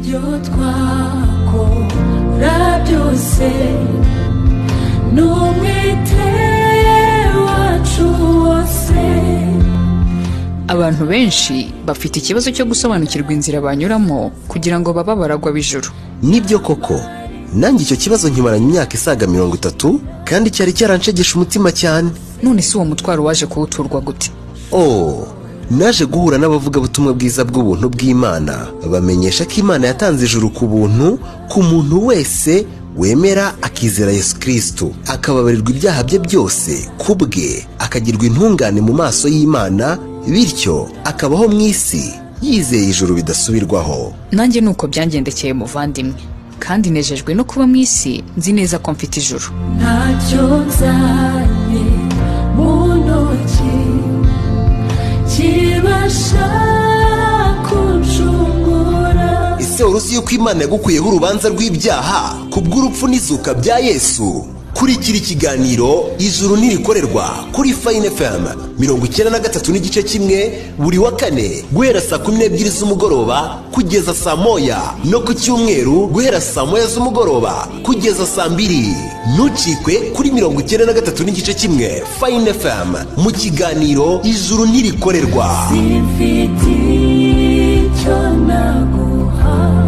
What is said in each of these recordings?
ibyo twakora byose n'umwete wacu wose. Abantu benshi bafite ikibazo cyo gusobanukirwa inzira banyuramo kugira ngo baba baragwa b'ijuru. Nibyo koko, nanjye icyo kibazo nkimaranye imyaka isaga 30 kandi cyari cyaranshegesha umutima cyane. None si uwo mutwaro waje kuwuturwa gute? Naje guhura n'abavugabutumwa bwiza bw'ubuntu bw'Imana bamenyesha ko Imana yatanze ijuru ku buntu ku muntu wese wemera akizera Yesu Kristo, akababarirwa ibyaha bye byose kubwe, akagirwa intungane mu maso y'Imana, bityo akabaho mu isi yizeye ijuru bidasubirwaho. Nanjye nuko byangendekeye muvandimwe, kandi nejejwe no kuba mu isi nzi neza ko mfite ijuru. Ntacyo nzanye mu ntoki kibasha kunshungura. Ese uruzi yuko Imana yagukuyeho urubanza rw'ibyaha kubw'urupfu n'izuka bya Yesu? Kurikira ikiganiro Ijuru Ntirikorerwa kuri Fine FM 93.1 buri wa kane guhera saa 12 z'umugoroba kugeza saa 1, no ku cyumweru guhera saa 1 z'umugoroba kugeza saa 2. Ntucikwe kuri 93.1 Fine FM mu kiganiro Ijuru Ntirikorerwa. Simfite icyo naguha,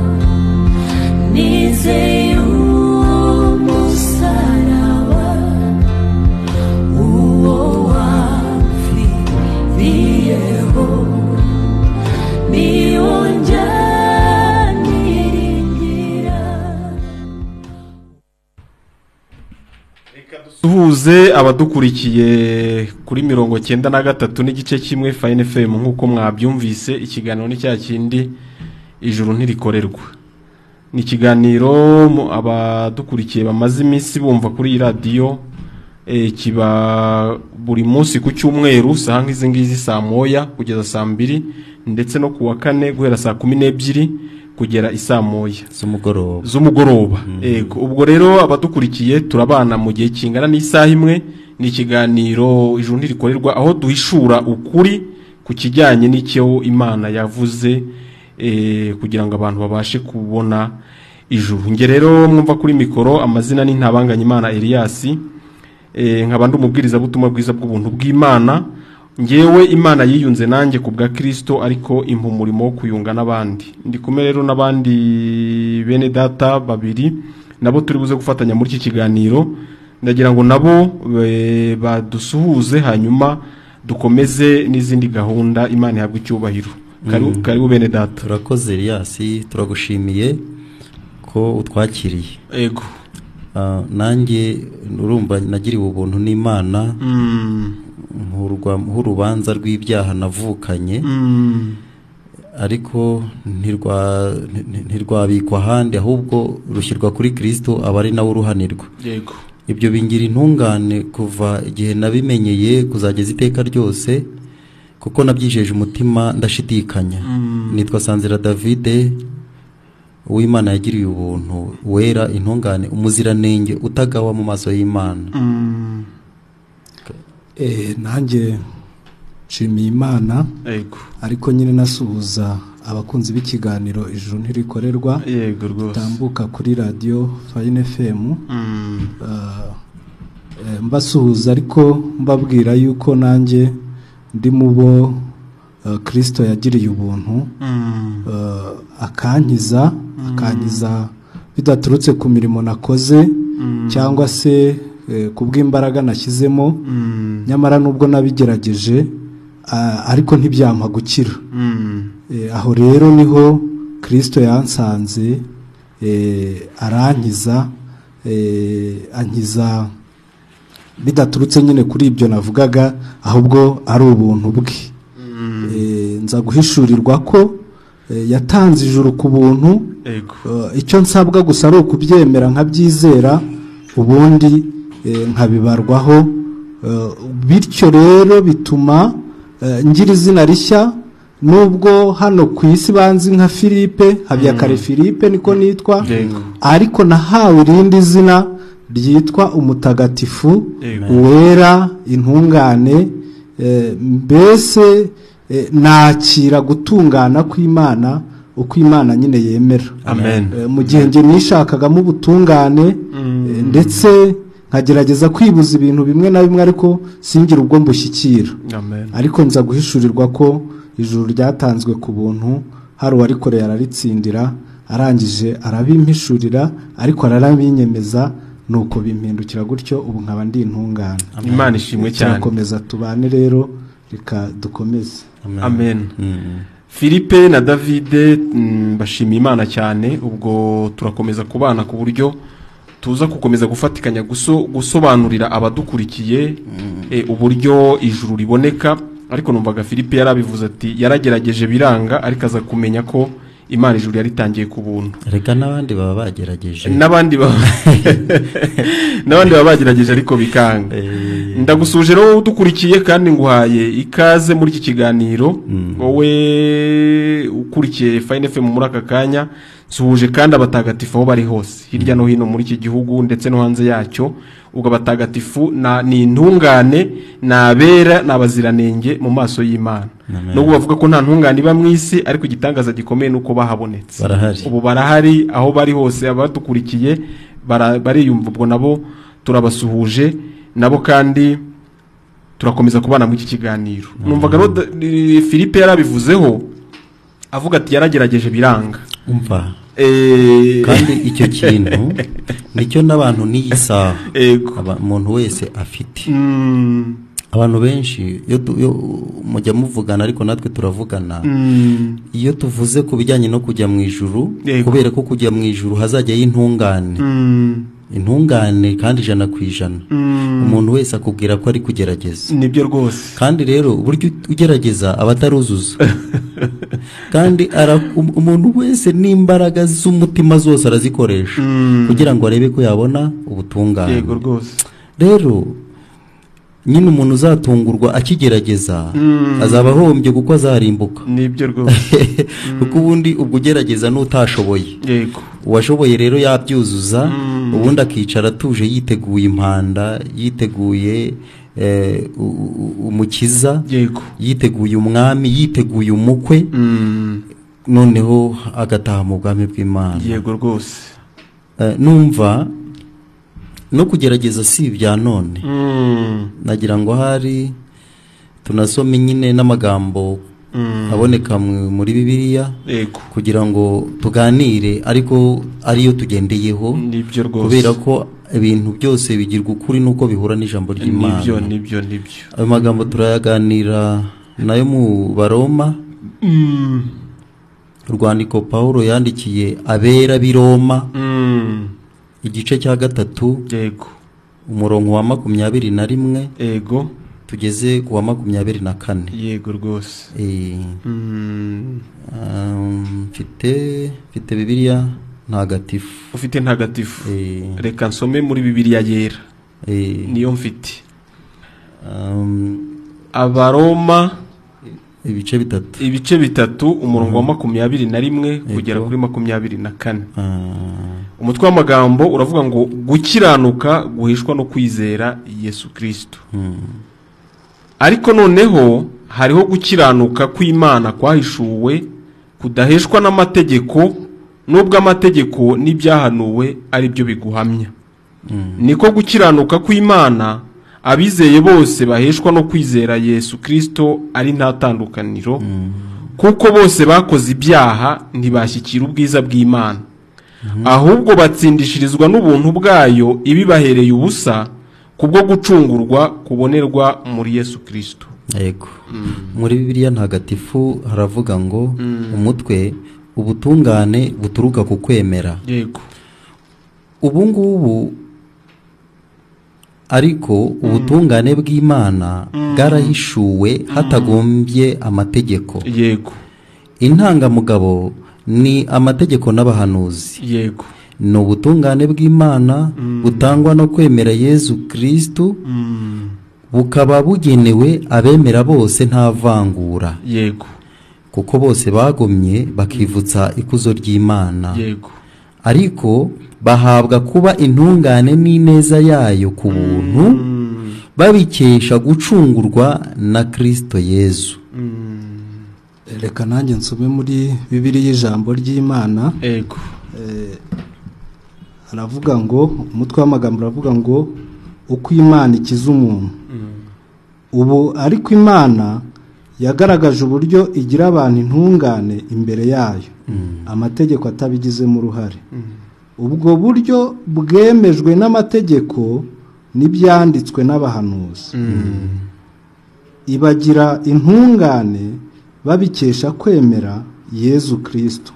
nizeye umusaraba uwo wapfiriyeho, niwo njyaniringira. Duhuze abadukurikiye kuri 93.1 Fine FM. Nk'uko mwabyumvise, ikiganiro ni cya kindi Ijuru Ntirikorerwa. Ni ikiganiro abadukurikiye bamaze iminsi bumva kuri iyi radio, kiba buri munsi ku cyumweru saa nk'izi ngizi saa 1 kugeza saa 2, ndetse no ku wa kane guhera saa 12 kugera isaa 1 z'umugoroba. Ego, ubwo rero abadukurikiye turabana mu gihe kingana n'isaha imwe. Ni ikiganiro Ijuru Ntirikorerwa, aho duhishura ukuri ku kijyanye n'icyo Imana yavuze, kugira ngo abantu babashe kubona ijuru. Nge rero mwumva kuri mikoro, amazina ni Ntabanganyimana Elias, nkaba ndi umubwiriza butumwa bwiza bw'ubuntu bw'Imana. Ngewe Imana yiyunze nanjye ku bwa Kristo, ariko impa umurimo wo kuyunga n'abandi. Ndi kumwe rero n'abandi bene data babiri nabo turi buze gufatanya muri iki kiganiro. Ndagira ngo nabo badusuhuze, hanyuma dukomeze n'izindi gahunda. Imana ihabwe icyubahiro. Karibu bene data. Turakoze Elias, turagushimiye ko utwakiriye. Ego. Nanjye urumva nagiriwe ubuntu n'Imana, nk'urubanza rw'ibyaha navukanye, ariko ntirwabikwa ahandi, ahubwo rushyirwa kuri Kristo, aba ari nawe uruhanirwa. Yego. Ibyo bingira intungane kuva igihe nabimenyeye kuzageza iteka ryose, kuko nabyijeje umutima ndashidikanya. Nitwa Sanzira David, uw'Imana yagiriye ubuntu, wera, intungane, umuziranenge, utagawa mu maso y'Imana. Nanjye nshimiye Imana, ariko nyine nasuhuza abakunzi b'ikiganiro Ijuru Ntirikorerwa. Yego rwose. Tambuka kuri radio Fine FM. Mbasuhuza ariko mbabwira yuko nanjye ndi mubo Kristo yagiriye ubuntu, akankiza bidaturutse ku mirimo nakoze cyangwa se kubw'imbaraga nashyizemo, nyamara nubwo nabigerageje ariko ntibyampa gukira. Aho rero niho Kristo yansanze, arankiza, ankiza bidaturutse nyine kuri ibyo navugaga, ahubwo ari ubuntu bwe. Nza guhishurirwa ko yatanze ijuru ku buntu. Icyo nsabwa gusa ari ukubyemera nkabyizera, ubundi nkabibarwaho. Bityo rero bituma ngira izina rishya, nubwo hano ku isi banzi nka Philippe, Habiyakare Philippe niko nitwa, ariko nahawe irindi zina ryitwa umutagatifu, wera, intungane. Mbese nakira gutungana kw'Imana uko Imana nyine yemera. Amen. Mu gihe nge nishakagamo ubutungane ndetse nkagerageza kwibuza ibintu bimwe na bimwe ariko singira ubwo mbushyikira. Amen. Ariko nza guhishurirwa ko ijuru ryatanzwe ku buntu, hari uwarikoreye araritsindira, arangije arabimpishurira ariko ararabinyemeza, nuko bimpindukira gutyo ubu nkaba ndi intungane. Imana ishimwe cyane. Turakomeza tubane rero, reka dukomeze. Amen. Philippe na David bashimiye Imana cyane, ubwo turakomeza kubana ku buryo tuza gukomeza gufatikanya gusobanurira abadukurikiye uburyo ijuru riboneka. Ariko numvaga Philippe yarabivuze ati yaragerageje biranga, ariko aza kumenya ko Imana ijuru yaritangiye ku buntu. Reka n'abandi baba bagerageje. N'abandi baba bagerageje ariko bikanga. Ndagusuje rero udukurikiye kandi nguhaye ikaze muri iki kiganiro. Wowe ukurikiye Fine FM muri aka kanya, suhuje kandi abatagatifu aho bari hose hirya no hino muri iki gihugu ndetse no hanze yacyo. Ubwo abatagatifu ni intungane, nabera, nabaziranenge mu maso y'Imana. Nubwo bavuga ko nta ntungane iba mu isi, ariko igitangaza gikomeye nuko bahabonetse. Ubu barahari aho bari hose, abadukurikiye bariyumva. Ubwo nabo turabasuhuje nabo kandi turakomeza kubana muri iki kiganiro. Numvaga no Philippe yarabivuzeho avuga ati yaragerageje biranga. Umva. Kandi icyo kintu nicyo n'abantu n'iyisaha umuntu wese afite. Abantu benshi yo mujya muvugana, ariko natwe turavugana. Iyo tuvuze ku bijyanye no kujya mu ijuru, kubera ko kujya mu ijuru hazajya y'intungane, intungane kandi 100%. Umuntu wese akubwira ko ari kugerageza. Nibyo rwose. Kandi rero uburyo ugerageza abataruzuza. Kandi umuntu wese n'imbaraga z'umutima zose arazikoresha kugira ngo arebe ko yabona ubutungane. Yego rwose. Rero nyine umuntu uzatungurwa akigerageza azaba ahombye kuko azarimbuka. Nibyo rwose. Kuko ubundi ubwo ugerageza n'utashoboye. Yego. Uwashoboye rero yabyuzuza, ubundi akicara atuje yiteguye impanda, yiteguye umukiza, yego, yiteguye umwami, yiteguye umukwe, noneho agataha mu bwami bw'Imana. Yego rwose. Numva no kugerageza si ibya none. Nagira ngo hari tunasome nyine n'amagambo aboneka muri Bibiliya, kugira ngo tuganire ariko ariyo tugendeyeho. Nibyo rwose. Kubera ko ibintu byose bigirwa ukuri nuko bihura n'ijambo ry'Imana. Nibyo. Ayo magambo turayaganira nayo mu Baroma. Urwandiko Pawulo yandikiye abera b'i Roma, igice cya 3, yego, umurongo wa 21, yego, tugeze ku wa 24. Yego rwose. Mfite Bibiliya ntagatifu. Ufite ntagatifu? Reka nsome muri Bibiliya yera. Niyo mfite. Abaroma ibice 3. Ibice 3, umurongo wa 21 kugera kuri 24. Umutwe w'amagambo uravuga ngo gukiranuka guhishwa no kwizera Yesu Kristo. Ariko noneho hariho gukiranuka kw'Imana kwahishuwe kudaheshwa n'amategeko, nubwo amategeko n'ibyahanuwe ari byo biguhamya. Niko gukiranuka kw'Imana abizeye bose baheshwa no kwizera Yesu Kristo ari nta tandukaniro, kuko bose bakoze ibyaha ntibashyikira ubwiza bw'Imana, ahubwo batsindishirizwa n'ubuntu bwayo ibibahereye ubusa kubwo gucungurwa kubonerwa muri Yesu Kristo. Yego. Muri Bibiliya ntagatifu haravuga ngo umutwe ubutungane buturuka ku kwemera. Yego. Ubu ngubu ariko ubutungane bw'Imana bwarahishuwe hatagombye amategeko. Yego. Intangamugabo ni amategeko n'abahanuzi. Yego. Ni ubutungane bw'Imana butangwa no kwemera Yesu Kristo, bukaba bugenewe abemera bose nta vangura. Yego. Kuko bose bagomye bakivutsa ikuzo ry'Imana. Yego. Ariko bahabwa kuba intungane n'ineza yayo ku buntu, babikesha gucungurwa na Kristo Yesu. reka nanjye nsome muri Bibiliya y'ijambo ry'Imana. Ego. Aravuga ngo umutwe w'amagambo aravuga ngo uko Imana ikiza umuntu. Ubu ariko Imana yagaragaje uburyo igira abantu intungane imbere yayo, amategeko atabigizemo uruhare. Ubwo buryo bwemejwe n'amategeko n'ibyanditswe n'abahanuzi. Ibagira intungane babikesha kwemera Yezu Kristo.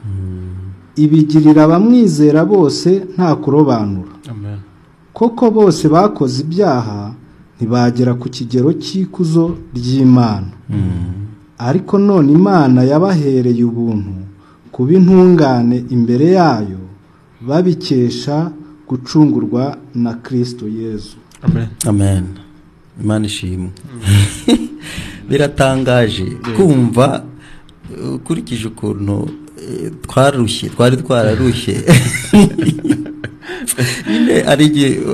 Ibigirira abamwizera bose nta kurobanura. Amen. Koko bose bakoze ibyaha ntibagera ku kigero cy'ikuzo ry'Imana. Ariko none Imana yabahereye ubuntu kuba intungane imbere yayo babikesha gucungurwa na Kristo Yezu. Amen. Amen. Imana ishimwe. Biratangaje kumva ukurikije ukuntu twari twararushye. Nyine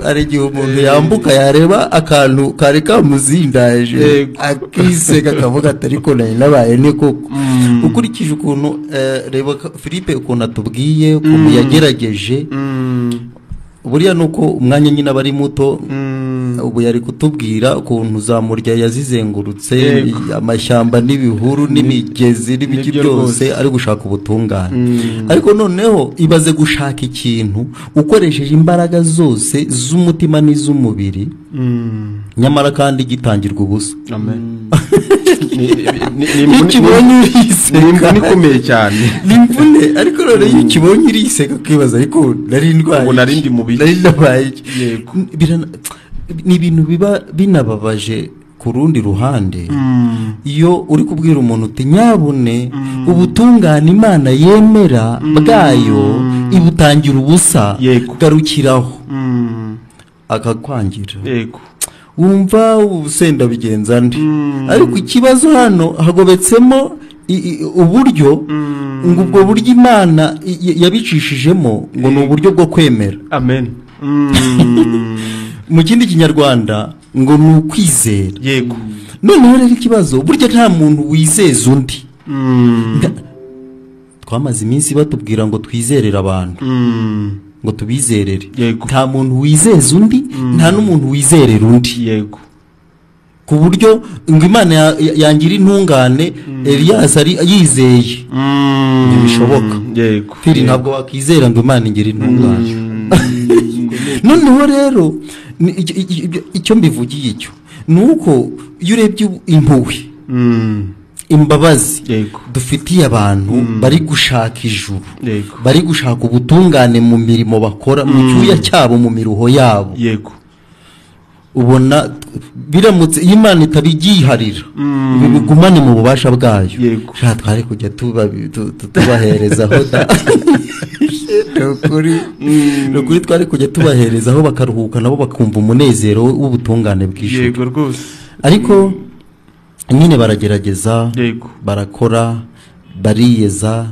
ari igihe umuntu yambuka yareba akantu kari kamuzindaje akisega akavuga ati ariko nari nabaye ni koko. Ukurikije ukuntu reba Philippe ukuntu atubwiye ukuntu yagerageje, buriya nuko umwanya nyine abari muto, ubu yari kutubwira ukuntu zamurya yazizengurutse amashyamba n'ibihuru n'imigezi n'ibiki byose ari gushaka ubutungane. Ariko noneho ibaze gushaka ikintu ukoresheje imbaraga zose z'umutima n'iz'umubiri, nyamara kandi gitangirwa ubusa. Amen. Ikibonye uriseka ni ikomeye cyane. Nimvune ariko rero iyo ukibonye uriseka ukibaza ariko nari ndwaye, ubu nari ndi mubiri, nari nabaye. Yego. Ni ibintu biba binababaje ku rundi ruhande. Iyo uri kubwira umuntu uti nyabune ubutungane Imana yemera bwayo ibutangira ubusa, garukiraho, akakwangira. Yego. Wumva ubusenda bigenza ndi. Ariko ikibazo hano hagobetsemo uburyo ngo ubwo buryo Imana yabicishijemo ngo ni uburyo bwo kwemera. Amen. Mu kindi kinyarwanda ngo ni ukwizera. Yego. Noneho rero ikibazo burya nta muntu wizeza undi. Twamaze iminsi batubwira ngo twizerere abantu, ngo tubizerere. Nta muntu wizeza undi, nta n'umuntu wizerera undi. Yego. Ku buryo ngo Imana yangira intungane Elias ari yizeye, ntibishoboka. Yego. Firi ntabwo wakizera ngo Imana ingira intungane. Noneho rero icyo mbivugiye icyo nuko iyo urebye impuhwe, imbabazi dufitiye abantu bari gushaka ijuru, bari gushaka ubutungane mu mirimo bakora, mu cyuya cyabo, mu miruho yabo. Yego. Ubona biramutse Imana itabigiharira bigumane mu bubasha bwayo. Twari kujya tubaherezaho nukuri twari kujya tubaherezaho bakaruhuka nabo bakumva umunezero w'ubutungane bw'ijuru. Yego rwose. Ariko nyine baragerageza, barakora, bariyeza,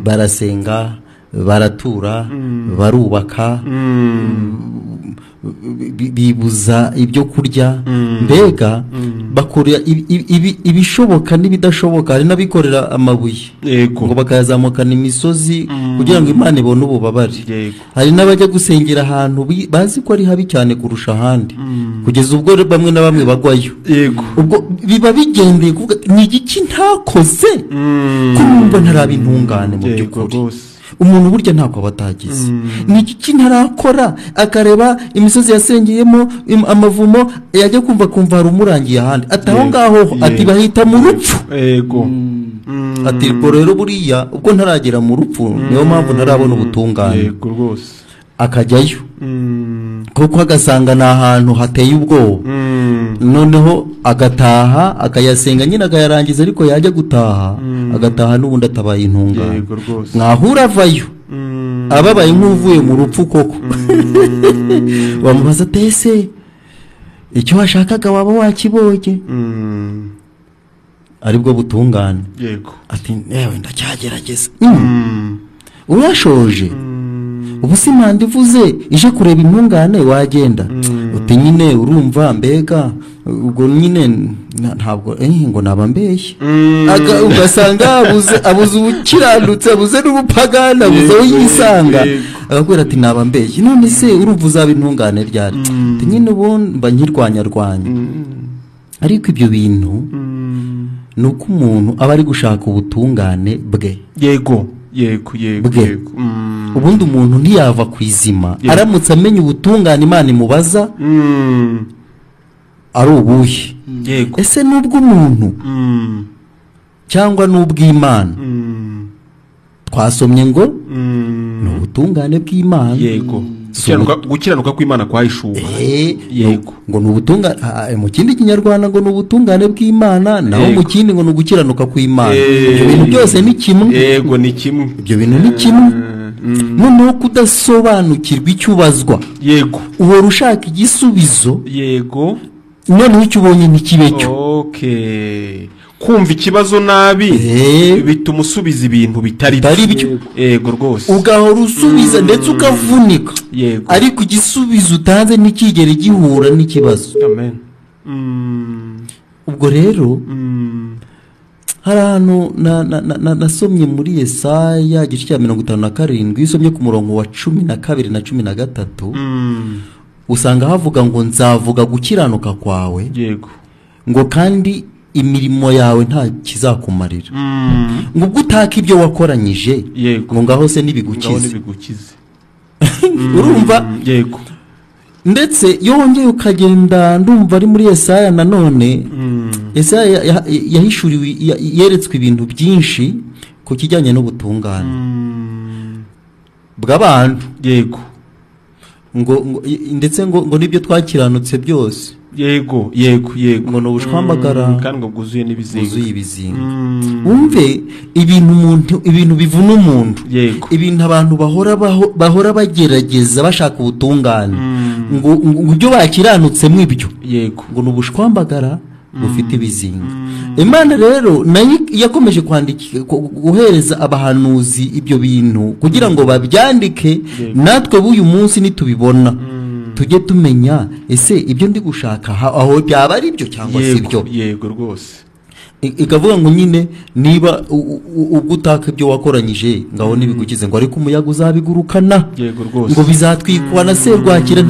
barasenga, baratura, barubaka, bibuza ibyo kurya, mbega bakora ibishoboka n'ibidashoboka. Hari n'abikorera amabuye ngo bakayazamukana imisozi kugira ngo Imana ibone ububabare. Hari n'abajya gusengera ahantu bazi ko ari habi cyane kurusha ahandi, kugeza ubwo bamwe na bamwe bagwayo. Ubwo biba bigendeye kuvuga ni igiki ntakoze kumva ntaraba intungane mu by'ukuri. Umuntu burya ntako batagize. Ni iki ntarakora akareba imisozi yasengeyemo amavumo yajya kumva hari umurangiye ahandi ataho ngaho ati bahita mu rupfu. Yego. Ati rero buriya ubwo ntaragera mu rupfu niyo mpamvu ntarabona ubutungane. Yego rwose. Akajyayo kuko agasanga ni ahantu hateye ubwoba. Noneho agataha akayasenga nyine akayarangiza, ariko yajya gutaha agataha n'ubundi atabaye intungane. Mwahura avayo ababaye nk'uvuye mu rupfu koko. Wamubaza tese icyo washakaga waba wakibonye, aribwo butungane. Yego. Ati yewe ndacyagerageza. Urashoje ubu si impanda ivuze ije kureba intungane wagenda uti nyine urumva mbega ubwo nyine ntabwo ngo naba mbeshye ugasanga abuze ubukiranutse abuze n'ubupagana abuze aho yisanga agakubwira ati naba mbeshye none se urumva uzaba intungane ryari ati nyine ubu mba nkirwanya ariko ibyo bintu ni uko umuntu aba ari gushaka ubutungane bwe yego ubundi umuntu ntiyava ku izima aramutse amenya ubutungane Imana imubaza ari ubuhe ese n'ubw'umuntu cyangwa n'ubw'Imana twasomye ngo ni ubutungane bw'Imana gukiranuka kw'Imana kwahishuwe ngo ni ubutungane mu kindi kinyarwanda ngo ni ubutungane bw'Imana naho mu kindi ngo ni ugukiranuka kw'Imana ibyo bintu byose ni kimwe ibyo bintu ni kimwe noneho kudasobanukirwa icyo ubazwa uhora ushaka igisubizo noneho icyo ubonye ntikibe cyo kumva ikibazo nabi bituma usubiza ibintu bitari byo yego rwose ugahora usubiza ndetse ukavunika ariko igisubizo utanze ntikigere gihura n'ikibazo ubwo rero hari ahantu nasomye muri Yesaya igice cya 57 isomye ku murongo wa 12 na 13 usanga havuga ngo nzavuga gukiranuka kwawe ngo kandi imirimo yawe nta kizakumarira ngo ubwo utaka ibyo wakoranyije ngo ngaho se nibigukize urumva ndetse yongeye ukagenda ndumva ari muri Yesaya nanone Yesaya yahishuriwe yeretswe ibintu byinshi ku kijyanye n'ubutungane bw'abantu ngo ndetse ngo nibyo twakiranutse byose ngo no bushwambagara kandi ngo bwuzuye ibizinga wumve ibintu bivuna umuntu ibintu abantu bahora bagerageza bashaka ubutungane ngo ibyo bakiranutse mwibyo ngo no bushwambagara bufite ibizinga Imana rero nayo yakomeje guhereza abahanuzi ibyo bintu kugira ngo babyandike natwe b'uyu munsi nitubibona tujye tumenya ese ibyo ndi gushaka aho byaba ari byo cyangwa si byo yego rwose ikavuga ngo nyine niba ubwo utaka ibyo wakoranyije ngaho nibigukize ngo ariko umuyaga uzabigurukana ngo bizatwikwa na serwakira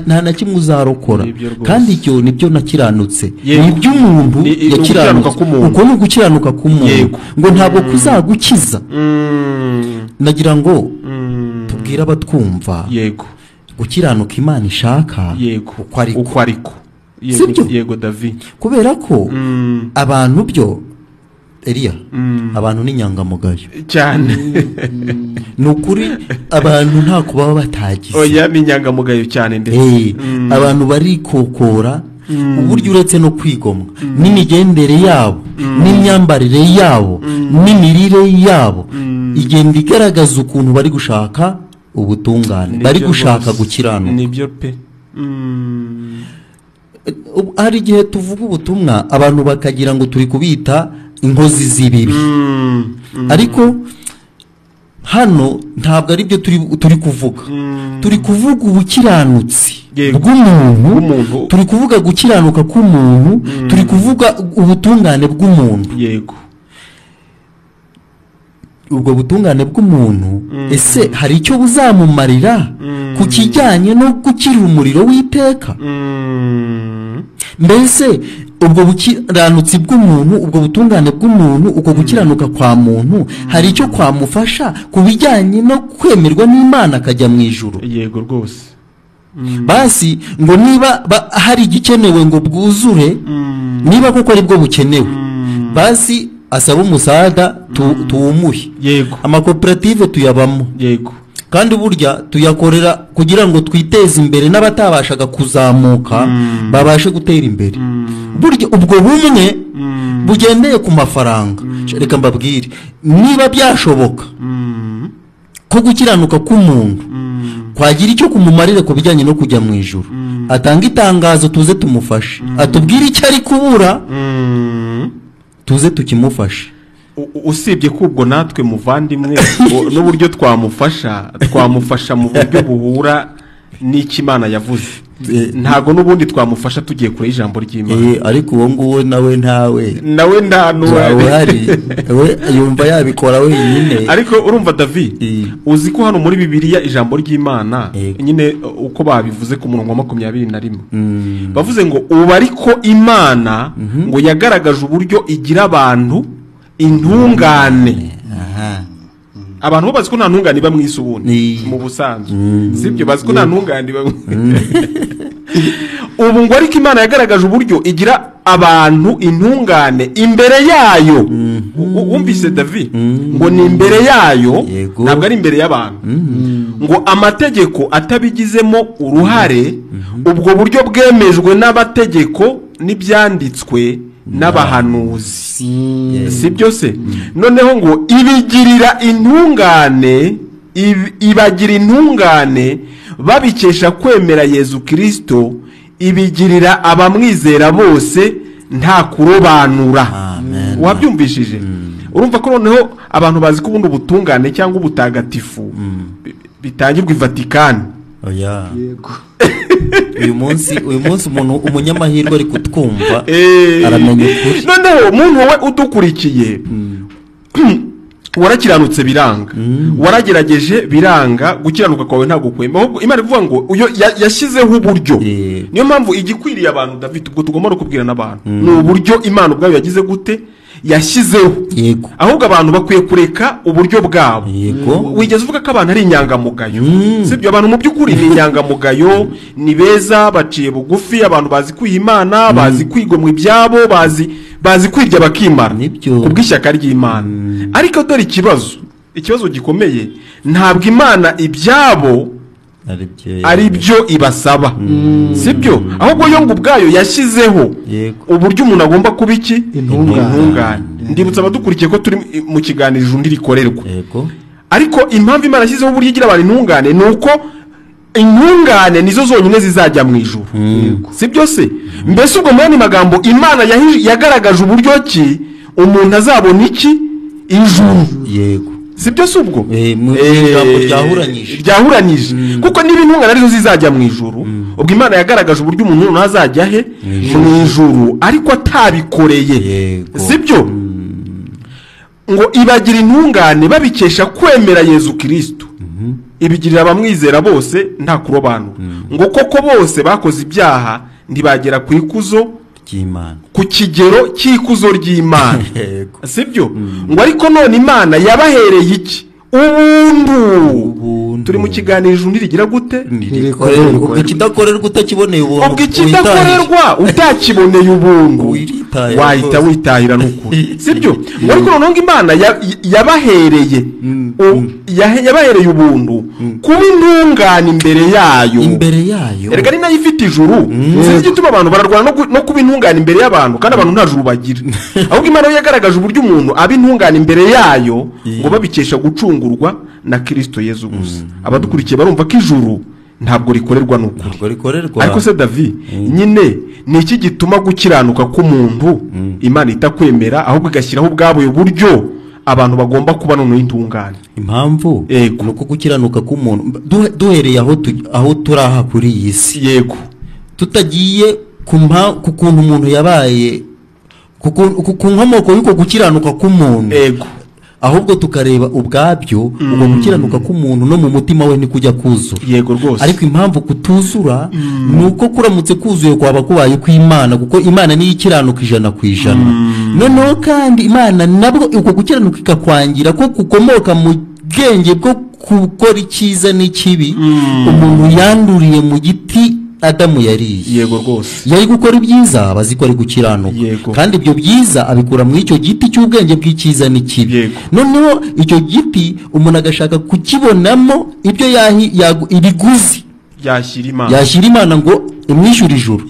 nta na kimwe uzarokora kandi icyo nibyo nakiranutse nibyo umuntu yakiranutse uko ni ugukiranuka k'umuntu ngo ntabwo kuzagukiza nagira ngo tubwire abatwumva gukiranuka Imana ishaka uko ariko yego David kubera ko abantu byo Elia abantu ni nyangamugayo cyane ni ukuri abantu nta kuba batagize oya ni nyangamugayo cyane ndetse abantu barikokora uburyo uretse no kwigomwa n'imigendere yabo n'imyambarire yabo n'imirire yabo igenda igaragaza ukuntu bari gushaka ubutungane bari gushaka gukiranuka nibyo pe hari igihe tuvuga ubutumwa abantu bakagira ngo turi kubita inkozi z'ibibi ariko hano ntabwo ari byo turi kuvuga turi kuvuga ubukiranutsi bw'umuntu turi kuvuga gukiranuka k'umuntu turi kuvuga ubutungane bw'umuntu ubwo butungane bw'umuntu ese hari icyo buzamumarira ku kijyanye no gukira umuriro w'iteka mbese ubwo bukiranutsi bw'umuntu ubwo butungane bw'umuntu uko gukiranuka kwa muntu hari icyo kwamufasha ku bijyanye no kwemerwa n'Imana akajya mu ijuru yego rwose basi ngo niba hari igikenewe ngo bwuzure niba kuko ari bwo bukenewe basi asaba umusada tuwumuhe amakoperative tuyabamo kandi burya tuyakorera kugira ngo twiteze imbere n'abatabashaga kuzamuka babashe gutera imbere burya ubwo bumwe bugendeye ku mafaranga reka mbabwire niba byashoboka ko gukiranuka k'umuntu kwagira icyo kumumarira ku bijyanye no kujya mu ijuru atanga itangazo tuze tumufashe atubwire icyo ari kubura tuze tukimufashe usibye kubwo natwe muvandimwe n'uburyo twamufasha mu buryo buhura n'ikimana yavuze ntago n'ubundi twamufasha tugiye kure y'ijambo ry'Imana ariko uwo nguwo nawe nta nuhari we yumva yabikora wenyine ariko urumva David uzi ko hano muri Bibiliya ijambo ry'Imana nyine uko babivuze ku murongo wa 21 bavuze ngo ubu ariko Imana ngo yagaragaje uburyo igira abantu intungane abantu bazi ko nta ntungane iba mw'isi ubundi mu busanzwe sibyo bazi ko nta ntungane iba ubu ngo ariko Imana yagaragaje uburyo igira abantu intungane imbere yayo wumvise David ngo ni imbere yayo ntabwo ari imbere y'abantu ngo amategeko atabigizemo uruhare ubwo buryo bwemejwe n'abategeko n'ibyanditswe n'abahanuzi si byose noneho ngo ibigirira intungane ibagira intungane babikesha kwemera Yezu Kristo ibigirira abamwizera bose nta kurobanura wabyumvishije urumva ko noneho abantu bazi ko ubundi ubutungane cyangwa ubutagatifu bitangirwa i Vatikani yego uyu munsi umuntu umunyamahirwe ari kutwumva aramenya ukuri noneho umuntu we udukurikiye warakiranutse biranga waragerageje biranga gukiranuka kwawe ntabwo kwema ahubwo Imana ivuga ngo uyo yashyizeho uburyo niyo mpamvu igikwiriye abantu David ubwo tugomba no kubwira n'abantu ni uburyo Imana ubwayo yagize gute yashyizeho ahubwo abantu bakwiye kureka uburyo bwabo wigeze uvuga ko abantu ari inyangamugayo sibyo abantu mu by'ukuri ni inyangamugayo ni beza baciye bugufi abantu bazi kwiha Imana bazi kwigomwa ibyabo bazi kwirya bakimara kubw'ishyaka ry'Imana ariko dore ikibazo gikomeye ntabwo Imana ibyabo ari byo ibasaba sibyo ahubwo yo ngo ubwayo yashyizeho uburyo umuntu agomba kuba iki intungane ndibutsa abadukurikiye ko turi mu kiganiro undi rikorerwa ariko impamvu Imana yashyizeho uburyo igira abantu intungane ni uko intungane nizo zonyine zizajya mu ijuru sibyo se mbese ubwo muri magambo Imana yagaragaje uburyo ki umuntu azabona iki ijuru sibyo se ubwo ryahuranyije kuko niba intungane arizo zizajya mu ijuru ubwo Imana yagaragaje uburyo umuntu ntazajya he mu ijuru ariko atabikoreye sibyo ngo ibagira intungane babikesha kwemera Yezu Kristo ibigirira abamwizera bose nta kurobanura ngo koko bose bakoze ibyaha ntibagera ku ikuzo ry'Imana ku kigero cy'ikuzo ry'Imana sibyo ngo ariko none Imana yabahereye iki ubuntu turi mu kiganiro undi rigira gute ubwo ikidakorerwa utakiboneye ubuntu ubwo ikidakorerwa utakiboneye ubuntu wahita witahira n'ukuri sibyo ariko noneho Imana yabahereye ubuntu kuba intungane imbere yayo erega ni nayo ifite ijuru sinzi igituma abantu bararwana no kuba intungane imbere y'abantu kandi abantu nta juru bagira ahubwo Imana yagaragaje uburyo umuntu aba intungane imbere yayo ngo babikesha gucungurwa na Kristo Yezu gusa abadukurikiye barumva ko ijuru ntabwo rikorerwa n'ukuri ariko se David nyine ni iki gituma gukiranuka k'umuntu Imana itakwemera ahubwo igashyiraho ubwabo uburyo abantu bagomba kuba noneho intungane impamvu nuko gukiranuka k'umuntu duhereye aho turaha kuri iyi si tutagiye ku kuntu umuntu yabaye ku nkomoko y'uko gukiranuka k'umuntu ahubwo tukareba ubwabyo ubwo gukiranuka k'umuntu no mu mutima we nikujya kuzura ariko impamvu kutuzura nuko kuramutse kuzuye kwaba kubaye kw'Imana kuko Imana niyo ikiranuka 100%. Noneho kandi Imana nabwo uko gukiranuka ikakwangira ko kukomoka mu bwenge bwo gukora icyiza n'ikibi umuntu yanduriye mu giti Adamu yariye yari gukora ibyiza abaziko ari gukiranuka kandi ibyo byiza abikura mu icyo giti cy'ubwenge bw'icyiza n'ikibi noneho icyo giti umuntu agashaka kukibonamo ibyo ibiguzi yashyira Imana ngo imwishyura ijuru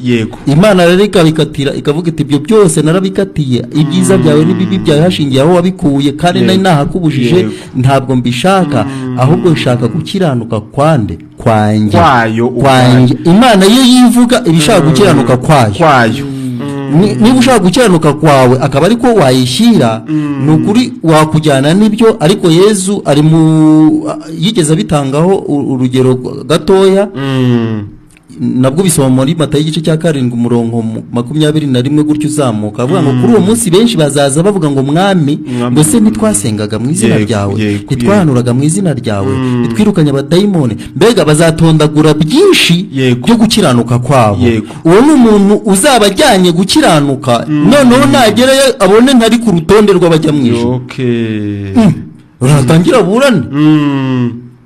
Imana rero ikabikatira ikavuga iti ibyo byose narabikatiye ibyiza byawe n'ibibi byawe hashingiye aho wabikuye kandi nari nahakubujije ntabwo mbishaka ahubwo nshaka gukiranuka kwanjye Imana iyo yivuga ibishaka gukiranuka kwayo niba ushaka gukiranuka kwawe akaba ariko wayishyira ni ukuri wakujyana n'ibyo ariko Yezu ari yigeze abitangaho urugero gatoya nabwo bisoma muri Matayo igice cya 7 umurongo 21 gutyo uzamuka avuga ngo kuri uwo munsi benshi bazaza bavuga ngo mwami mbese nitwasengaga mu izina ryawe nitwahanuraga mu izina ryawe nitwirukanye abadayimoni mbega bazatondagura byinshi byo gukiranuka kwabo uwo ni umuntu uzabajyanye gukiranuka noneho nagerayo abone ntari ku rutonde rw'abajya mu ijuru uratangira burane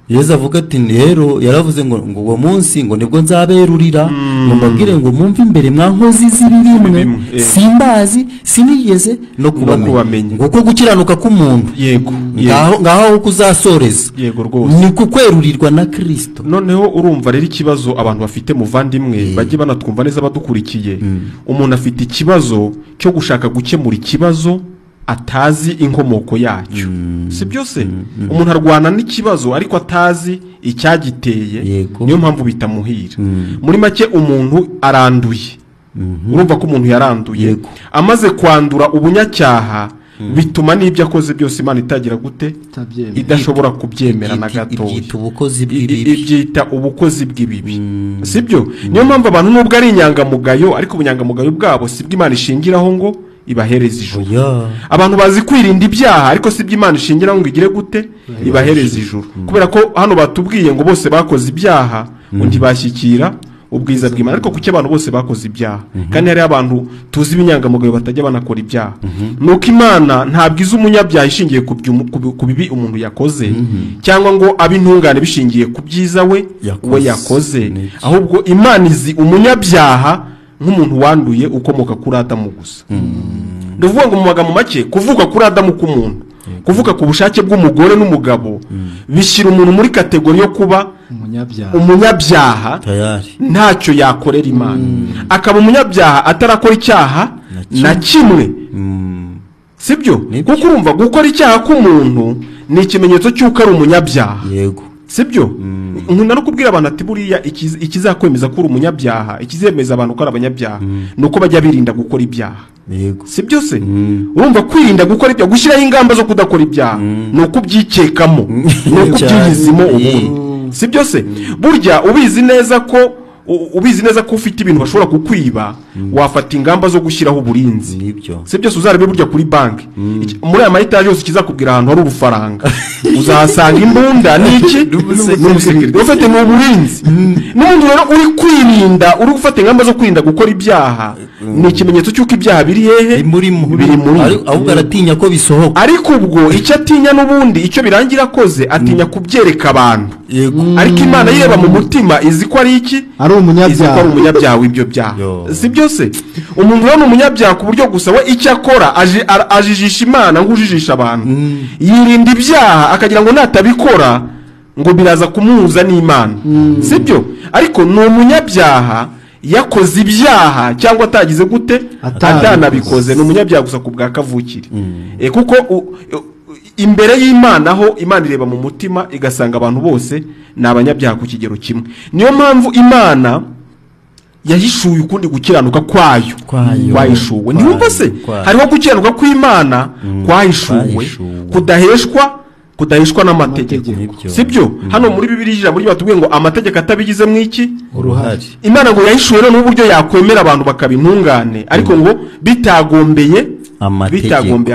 Yesu avuga ati rero yaravuze ngo uwo munsi ngo nibwo nzaberurira ngo mbabwire ngo mwumve imbere mwankozi z'ibirimwe simbazi sinigeze no kubamenya ngo ko gukiranuka k'umuntu ngaho kuzasoreza ni kukwerurirwa na Kristo. Noneho urumva rero ikibazo abantu bafite muvandimwe bajye banatwumva neza badukurikiye umuntu afite ikibazo cyo gushaka gukemura ikibazo atazi inkomoko yacyo si byose umuntu arwana n'ikibazo ariko atazi icyagiteye niyo mpamvu bitamuhira muri make umuntu aranduye urumva ko umuntu yaranduye amaze kwandura ubunyacyaha bituma n'ibyo akoze byose Imana itagira gute idashobora kubyemera na gato ibyita ubukozi bw'ibibi sibyo niyo mpamvu abantu nubwo ari inyangamugayo ariko ubunyangamugayo bwabo sibwo Imana ishingiraho ngo ibahereza ijuru abantu bazi kwirinda ibyaha ariko sibyo Imana ishingiraho ngo igire gute ibahereza ijuru kubera ko hano batubwiye ngo bose bakoze ibyaha ngo ntibashyikira ubwiza bw'Imana ariko kuki abantu bose bakoze ibyaha kandi hari abantu tuzi ibinyangamugayo batajya banakora ibyaha nuko Imana ntabwo izi umunyabyaha ishingiye ku bibi umuntu yakoze cyangwa ngo abintungane bishingiye ku byiza we yakoze ahubwo Imana izi umunyabyaha nk'umuntu wanduye ukomoka kuri Adamu gusa ndavuga ngo mu magambo make kuvuga kuri Adamu k'umuntu kuvuga ku bushake bw'umugore n'umugabo bishyira umuntu muri kategori yo kuba umunyabyaha ntacyo yakorera Imana akaba umunyabyaha atarakora icyaha na kimwe sibyo kuko urumva gukora icyaha k'umuntu ni ikimenyetso cy'uko ari umunyabyaha sibyo nkunda no kubwira abantu ati buriya ikizakwemeza ko uri umunyabyaha ikizemeza abantu ko ari abanyabyaha nuko bajya birinda gukora ibyaha sibyo se urumva kwirinda gukora ibyaha gushyiraho ingamba zo kudakora ibyaha nuko byikekamo nuko byihizimo umuntu sibyo se burya ubizi neza ko ufite ibintu bashobora kukwiba wafata ingamba zo gushyiraho uburinzi sibyo uzarebe burya kuri banki muri aya mayitaje yose kizakubwira ahantu hari ubufaranga uzahasanga imbunda n'iki n'umusekirite ufite mu burinzi n'umuntu rero uri kwirinda uri gufata ingamba zo kwirinda gukora ibyaha ni ikimenyetso cy'uko ibyaha biri hehe biri muri ahubwo aratinya ko bisohoka ariko ubwo icyo atinya n'ubundi icyo birangira akoze atinya kubyereka abantu ariko Imana yireba mu mutima izi ko ari iki ari umunyabyaha w'ibyo byaha si byose umuntu rero ni umunyabyaha ku buryo gusa we icyo akora ajijisha Imana nk'ujijisha abantu yirinda ibyaha akagira ngo natabikora ngo biraza kumuhuza n'Imana si byo ariko ni umunyabyaha yakoze ibyaha cyangwa atagize gute atanabikoze ni umunyabyaha gusa ku bwa kavukire kuko imbere y'Imana aho Imana ireba mu mutima igasanga abantu bose ni abanyabyaha ku kigero kimwe niyo mpamvu Imana yahishuye ukundi gukiranuka kwahishuwe niwumva se hariho gukiranuka kw'Imana kwahishuwe kudaheshwa n'amategeko sibyo hano muri Bibiliya ijambo ry'Imana ngo amategeko atabigize mu iki uruhare Imana ngo yahishuye no n'uburyo yakwemera abantu bakabintungane ariko ngo bitagombeye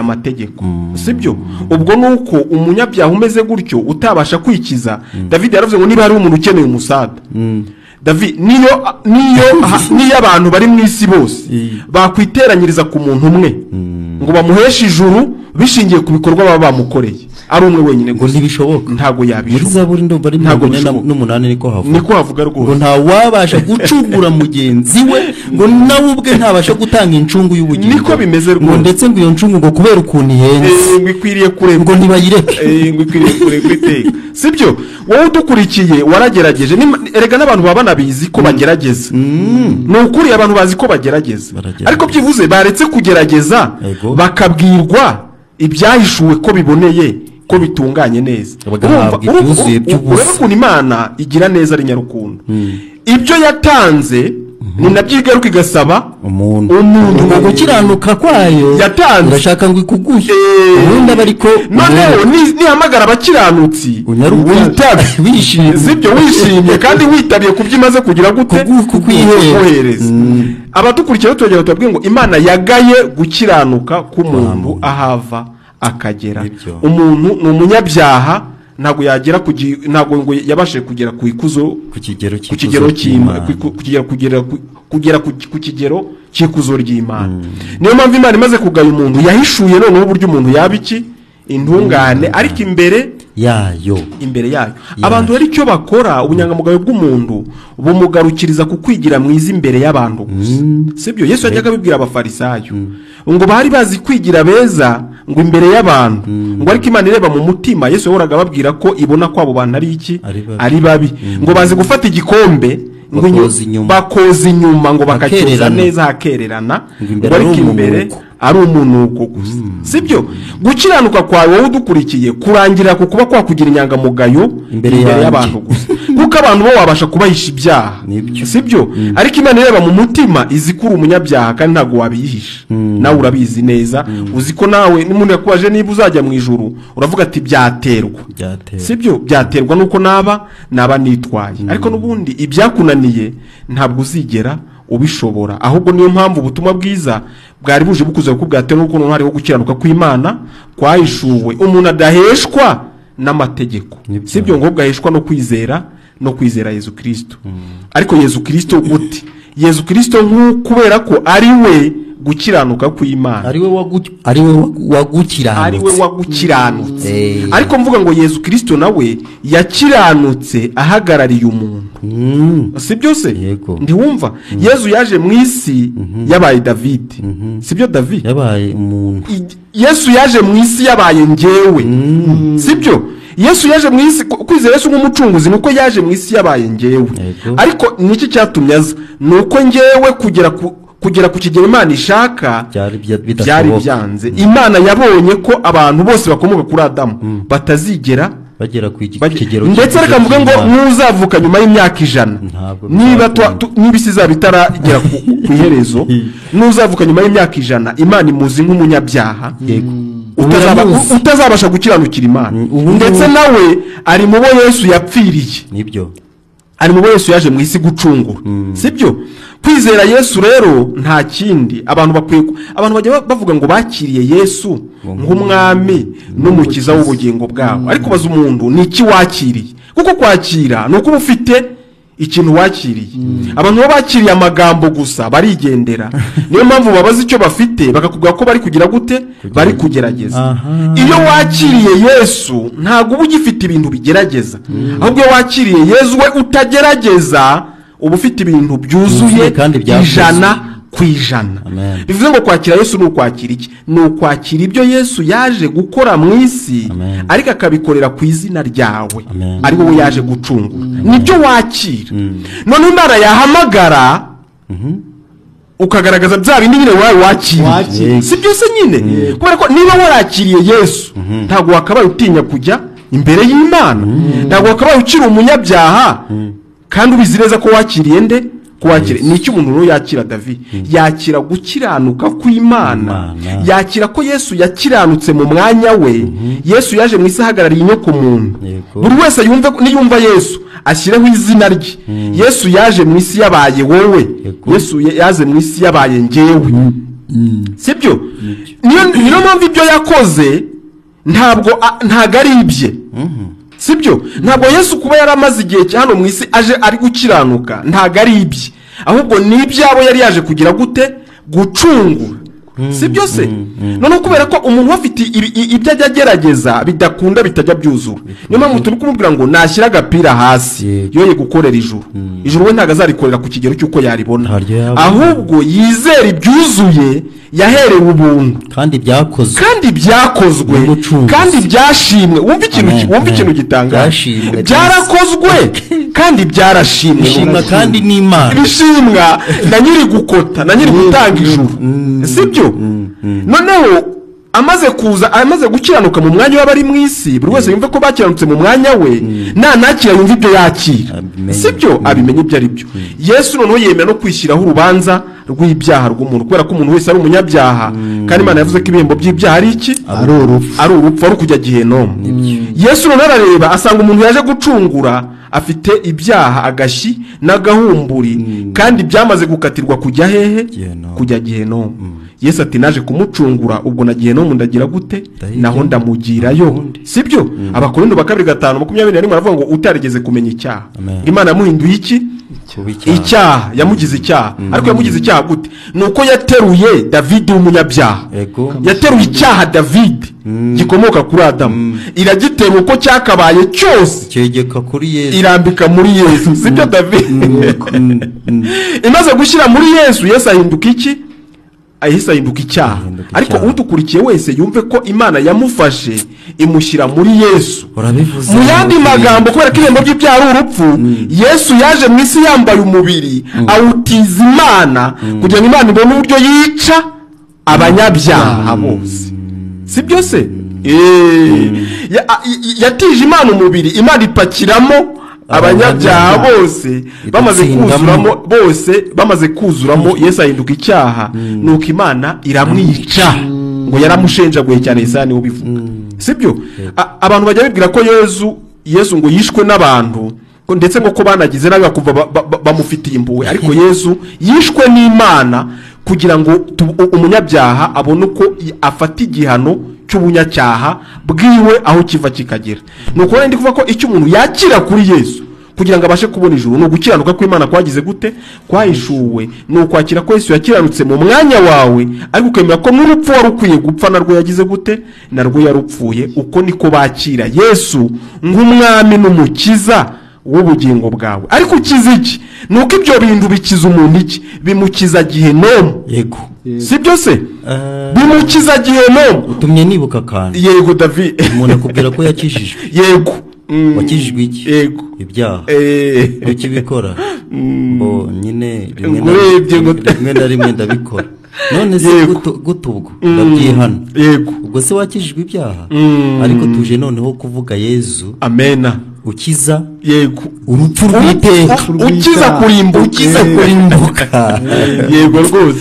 amategeko sibyo ubwo nuko umunyabyaha umeze gutyo utabasha kwikiza David yaravuze ngo niba hari umuntu ukeneye umusada David niyo abantu bari mu isi bose bakwiteranyiriza ku muntu umwe ngo bamuheshe ijuru bishingiye ku bikorwa baba bamukoreye ari umwe wenyine ngo ntibishoboka ntago yabishoboka muri Zaburi ndumva ari 48 niko havuga rwose ngo nta wabasha gucungura mugenzi we ngo nawe ubwe ntabasha gutanga incungu y'ubugingo niko bimeze rwose ngo ndetse ngo iyo ncungu ngo kubera ukuntu ihenze ngo ikwiriye kureka ngo ntibayireke ngo ikwiriye kureka iteka sibyo wowe udukurikiye waragerageje erega n'abantu baba banabizi ko bagerageza ni ukuri abantu bazi ko bagerageza ariko byivuze baretse kugerageza bakabwirwa ibyahishuwe ko biboneye ko bitunganye neza urabona ukuntu Imana igira neza ari nyarukundo ibyo yatanze ni nabyo igaruka igasaba umuntu ngo gukiranuka kwayo yatanze urashaka ngo ikuguhe ubundi aba ariko noneho nihamagara abakiranutsi witabe wishimye sibyo wishimye kandi witabiye kubyimaze kugira gute kukuhereza abadukurikira tugera tubabwiye ngo Imana yagaye gukiranuka k'umuntu ahava akagera umuntu ni umunyabyaha ntabwo yagera ntabwo ngo yabashe kugera ku ikuzo ku kigero cy'ikuzo ry'Imana niyo mpamvu Imana imaze kugaya umuntu yahishuye noneho uburyo umuntu yaba iki intungane ariko imbere yayo abantu bari icyo bakora ubunyangamugayo bw'umuntu bumugarukiriza ku kwigira mwiza imbere y'abantu gusa sibyo Yesu yajyaga abibwira abafarisayo ngo bari bazi kwigira beza ngo imbere y'abantu ngo ariko Imana ireba mu mutima Yesu yahoraga ababwira ko ibona ko abo bantu ari iki ari babi ngo bazi gufata igikombe bakoza inyuma ngo bakacyoza neza hakererana ngo ariko imbere ari umunuko gusa sibyo gukiranuka kwawe wowe udukurikiye kurangirira ku kuba kwakugira inyangamugayo imbere y'abantu gusa kuko abantu bo wabasha kubahisha ibyaha sibyo ariko Imana ireba mu mutima izi kuri umunyabyaha kandi ntabwo wabihisha nawe urabizi neza uzi ko nawe n'umuntu yakubaje niba uzajya mu ijuru uravuga ati byaterwa sibyo byaterwa nuko naba nitwaye ariko n'ubundi ibyakunaniye ntabwo uzigera ubishobora ahubwo niyo mpamvu ubutumwa bwiza bwari buje bukuze ko bwatewe n'uko hariho gukiranuka kw'Imana kwahishuwe umuntu adaheshwa n'amategeko sibyo ngo bwaheshwa no kwizera Yesu Kristo ariko Yesu Kristo gute Yesu Kristo kubera ko ari we gukiranuka kw'Imana ari we wagukiranutse ariko mvuga ngo Yesu Kristo nawe yakiranutse ahagarariye umuntu sibyo se ndiwumva Yesu yaje mu isi yabaye David sibyo David yabaye umuntu Yesu yaje mu isi yabaye njyewe sibyo Yesu yaje mu isi kwizera Yesu nk'umucunguzi nuko yaje mu isi yabaye njyewe ariko niki cyatumye aza nuko njyewe kugera ku kigero Imana ishaka byari byanze Imana yabonye ko abantu bose bakomoka kuri Adamu batazigera bagera ku kigero ndetse reka mvuge ngo nuzavuka nyuma y'imyaka 100 niba isi izaba itaragera ku iherezo nuzavuka nyuma y'imyaka 100 Imana imuzi nk'umunyabyaha utazabasha gukiranukira Imana ndetse nawe ari mu bo Yesu yapfiriye nibyo ari mu bo Yesu yaje mu isi gucungura sibyo kwizera Yesu rero nta kindi abantu bajya bavuga ngo bakiriye Yesu nk'umwami n'umukiza w'ubugingo bwabo ariko baza umuntu ni iki wakiriye kuko kwakira nuko ufite ikintu wakiriye abantu bakiriye amagambo gusa barigendera niyo mpamvu babaza icyo bafite bakakubwira ko bari kugira gute bari kugerageza iyo wakiriye Yesu ntago uba ugifite ibintu bigerageza ahubwo iyo wakiriye Yesu we utagerageza uba ufite ibintu byuzuye 100%. Bivuze ngo kwakira Yesu ni ukwakira iki ni ukwakira ibyo Yesu yaje gukora mu isi ariko akabikorera ku izina ryawe ari wowe yaje gucungura nibyo wakira none Imana yahamagara ukagaragaza bya bindi nyine wawe wakiriye si byose nyine kubera ko niba warakiriye Yesu ntabwo wakabaye utinya kujya imbere y'Imana ntabwo wakabaye ukiri umunyabyaha kandi ubizi neza ko wakiriye nde kwakira ni icyo umuntu yakira David yakira gukiranuka kw'Imana yakira ko Yesu yakiranutse mu mwanya we Yesu yaje mu isi ahagarariye inyoko muntu buri wese niyumva Yesu ashyireho izina rye Yesu yaje mu isi yabaye wowe Yesu yaje mu isi yabaye njyewe sibyo niyo mpamvu ibyo yakoze ntabwo ari ibye sibyo ntabwo Yesu kuba yaramaze igihe hano mu isi aje ari gukiranuka ntago ari ibye ahubwo ni ibyabo yari yaje kugira gute gucungura sibyo se none kubera ko umuntu afite ibyo ajya agerageza bidakunda bitajya byuzura niyo mpamvu turi kumubwira ngo nashyira agapira hasi yoye gukorera ijuru we ntago azarikorera ku kigero cy'uko yaribona ahubwo yizera ibyuzuye yaherewe ubuntu kandi byakozwe kandi byashimwe wumva ikintu gitangaje byarakozwe kandi byarashimwe kandi n'Imana bishimwa na nyiri gukota na nyiri gutanga ijuru sibyo noneho amaze gukiranuka mu mwanya w'abari mu isi buri wese yumve ko bakiranutse mu mwanya we nakira yumva ibyo yakira sibyo abimenye ibyo ari byo. Yesu noneho yemera no kwishyiraho urubanza rw'ibyaha rw'umuntu kubera ko umuntu wese ari umunyabyaha kandi Imana yavuze ko ibihembo by'ibyaha ari iki? Ari urupfu ari kujya Gehinomu. Yesu noneho arareba asanga umuntu yaje gucungura afite ibyaha agashyi n'agahumburi kandi byamaze gukatirwa kujya hehe? Kujya Gehinomu. Yesu ati naje kumucungura ubwo na Gehinomu ndagira gute? Naho ndamugirayo sibyo? Abakorinto 2:5-21 aravuga ngo utarigeze kumenya icyaha Imana yamuhinduye iki? Icyaha. Yamugize icyaha. Ariko yamugize icyaha gute? Nuko yateruye David w'umunyabyaha. Yateruye icyaha David gikomoka kuri Adamu iragitera uko cyakabaye cyose cyegeka kuri Yesu irambika muri Yesu sibyo David? Imaze gushyira muri Yesu Yesu ahinduka iki? Ahise ahinduka icyaha. Ariko udukurikiye wese yumve ko Imana yamufashe imushyira muri Yesu. Mu yandi magambo kubera ko ibihembo by'ibyaha ari urupfu Yesu yaje mu isi yambaye umubiri awutiza Imana kugira ngo Imana ibone uburyo yica abanyabyaha bose sibyo se? Yatije Imana umubiri Imana ipakiramo abanyabyaha bose bamaze kuzuramo Yesu ahinduka icyaha nuko Imana iramwica ngo yaramushenjaguye cyane. Isaya niwe ubivuga sibyo? Abantu bajya bibwira ko Yesu ngo yishwe n'abantu ndetse ngo ko banagize nabi bakumva bamufitiye impuhwe ariko Yesu yishwe n'Imana kugira ngo umunyabyaha abone uko afata igihano cy'ubunyacyaha bwiwe aho kiva kikagera. Nuko ndi kuvuga ko icyo umuntu yakira kuri Yesu kugira ngo abashe kubona ijuru no gukiranuka kw'Imana kwagize gute? Kwahishuwe. Nukwakira ko Yesu yakiranutse mu mwanya wawe ariko ukemera ko n'urupfu wari ukwiye gupfa narwo yagize gute? Narwo yarupfuye. Uko niko bakira Yesu nk'umwami n'umukiza w'ubugingo bwawe. Ariko ukiza iki? Nuko ibyo bintu bikiza umuntu iki? Bimukiza Gehinomu. Yego sibyo se? Bimukiza Gehinomu. Utumye nibuka kandi. Yego David. Umuntu akubwira ko yakijijwe. Yego. Wakijijwe iki? Yego. Ibyaha. Ukibikora. Bo nyine rimwe na rimwe ndabikora. None se gutubwo ndabyihana. Yego. Ubwo se wakijijwe ibyaha? Ariko tuje noneho kuvuga Yesu. Amena. Ukiza yego urupfu rw'iteka ukiza kurimbuka yego rwose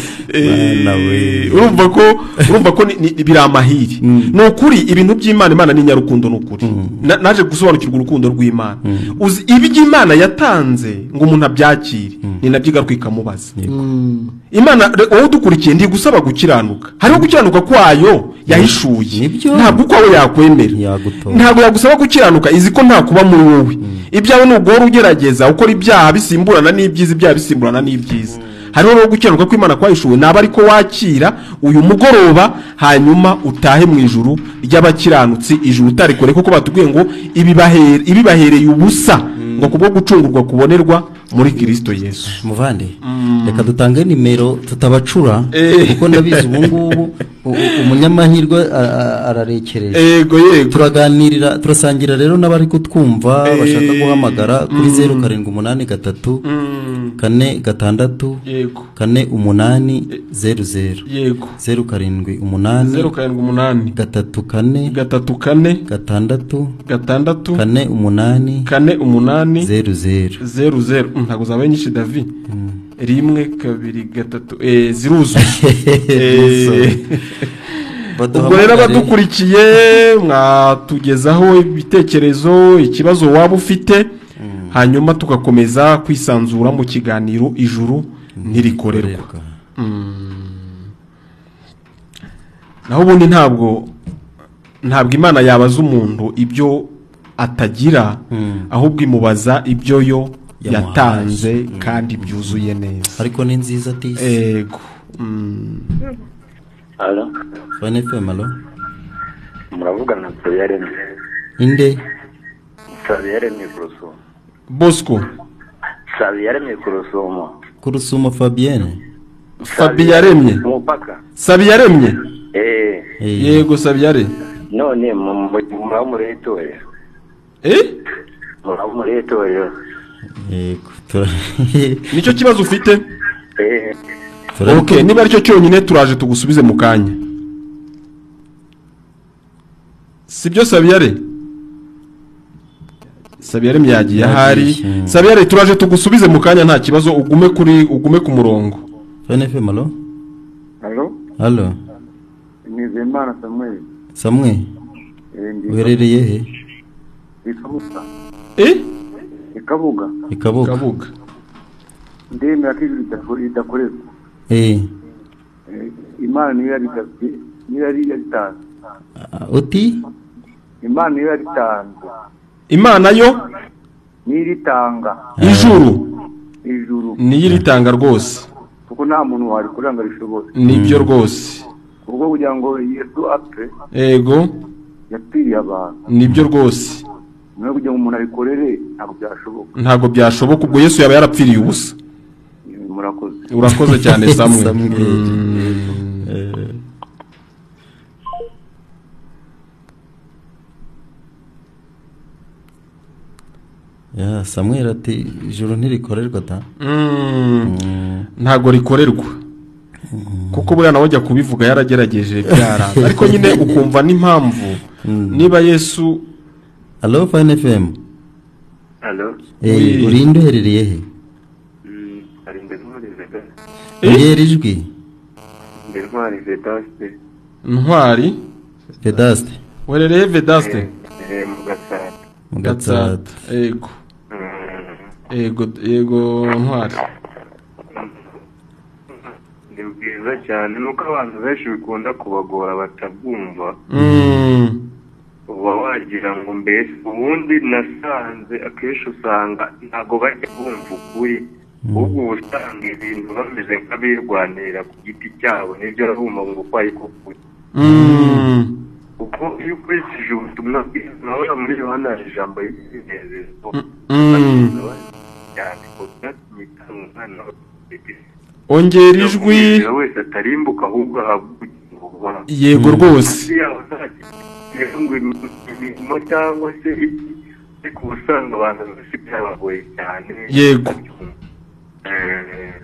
urumva ko biri amahiri ni ukuri ibintu by'Imana. Imana ni nyarukundo ni ukuri. Naje gusobanukirwa urukundo rw'Imana. Uzi ibyo Imana yatanze ngo umuntu abyakire ni nabyo igaruka ikamubaza. Imana wowe udukurikiye ndi gusaba gukiranuka. Hariho gukiranuka kwayo yahishuye ntabwo uko we yakwemera. Ntabwo yagusaba gukiranuka izi ko nta kuba muri wowe. Ibyawe n'ugora ugerageza ukora ibyaha bisimburana n'ibyiza ibyaha bisimburana n'ibyiza. Hariho no gukiranuka kw'Imana kwahishuwe naba ariko wakira uyu mugoroba hanyuma utahe mu ijuru ry'abakiranutsi ijuru utarikore kuko batubwiye ngo ibibahereye ubusa ngo kubwo gucungurwa kubonerwa muri Kristo Yesu. Muvande reka dutange nimero tutabacura kuko ndabizi ubu ngubu umunyamahirwe ararekereje. Yego turaganirira turasangira rero n'abari kutwumva bashaka guhamagara kuri 0783 4 yego 4800 yego 0783 00 ntago zabaye nyinshi David. 1 2 3 ziruzuye. Ubwo rero abadukurikiye mwatugezaho ibitekerezo ikibazo waba ufite hanyuma tugakomeza kwisanzura mu kiganiro ijuru ntirikorerwa. Naho ubundi ntabwo Imana yabaza umuntu ibyo atagira ahubwo imubaza ibyo yo yatanze kandi byuzuye neza. Ariko ni nziza tisi. Yego. Allo. Fane femalo. Muravugana na Sabiyaremye. Inde? Sabiyaremye Kurusumo. Bosco. Sabiyaremye Kurusumo. Kurusumo Fabienne. Sabiyaremye. Mupaka. Sabiyaremye. Yego Sabiyare. None muraho muri itorero. Muraho muri itorero. Yego. Nicyo kibazo ufite? Okay, niba aricyo cyonyine turaje tugusubize mu kanya. sibyo Sabiyare myagiye ahari Sabiyare turaje tugusubize mu kanya nta kibazo ugume ku murongo FNFM alo alo Nizeyimana Samuel uherereye he Ikabuga ndemera ko ijuru ridakorerwa Imana niyo yari yatanze uti Imana niyo yaritanze Imana yo niritanga ijuru niyo iritanga rwose kuko nta muntu warikorera ngo arishobore nibyo rwose ubwo kugira ngo Yesu apfe yego yapfiriye abantu nibyo rwose no kugira ngo umuntu abikorere ntabwo byashoboka ubwo Yesu yaba yarapfiriye ubusa urakoze cyane Samuel Samuel ati ijuru ntirikorerwa ta ntago rikorerwa kuko buriya nawe ajya kubivuga yaragerageje byaranze ariko nyine ukumva n'impamvu niba Yesu Allo FNFM Allo urinde uherereye he ijwi Ntwari Vedaste werereye Vedaste mu Gatsata yego Ntwari ni bwiza cyane nuko abantu benshi bikunda kubagora batabwumva uba wagira ngo mbese ubundi nasanze akenshi usanga ntabwo bajya bumva ukuri ubwo usanga ibintu bameze nk'abirwanira ku giti cyabo nibyo arabumva ngo uko ari ko kuri uko iyo ukurikije ubutumwa bwiza urabona muri Yohana hari ijambo ry'inezero cyane ko byatumye itanga umwana ongera ijwi wese atarimbuka ahubwo ahabwa yego rwose imirimo cyangwa se ariko usanga abantu bose byabagoye cyane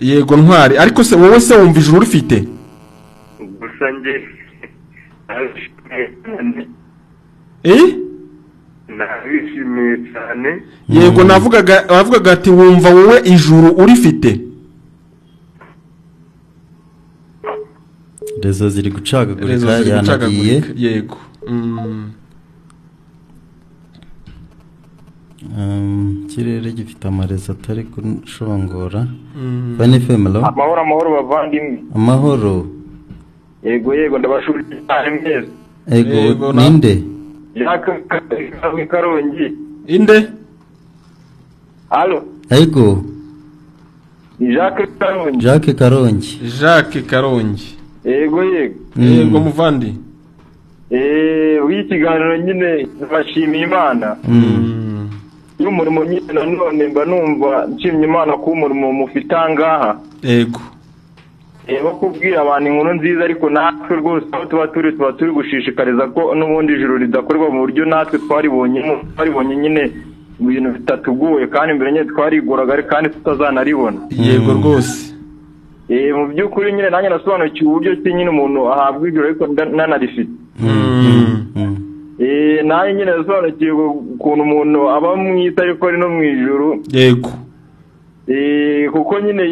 yego Ntwari ariko se wowe se wumva ijuru rifite gusa nge nabishimiye cyane yego navugaga ati wumva wowe ijuru urifite rezo ziri gucagagurika yanagiye yego kirere gifite amarezo atari gushongora FNFM alo amahoro bavandimwe amahoro yego ndabashurije cyane mwese yego ninde Jacques Karongi inde allo yego Jacques Karongi yego muvandi w'ikiganiro nyine bashimiye Imana y'umurimo nyine nanone mba numva nshimye Imana ko umurimo mufite angaha yego kubwira abantu inkuru nziza ariko natwe rwose aho tuba turi gushishikariza ko n'ubundi ijuru ridakorwa mu buryo natwe twaribonye nyine mu bintu bitatuguye kandi mbere nyine twariguraga kandi tutazanaribona yego rwose mu by'ukuri nyine nanjye nasobanukiwe uburyo ki nyine umuntu ahabwa ijuru ariko nanarifite nanjye nyine nasobanukiwe ukuntu umuntu aba mu isi ariko ari no mu ijuru yego kuko nyine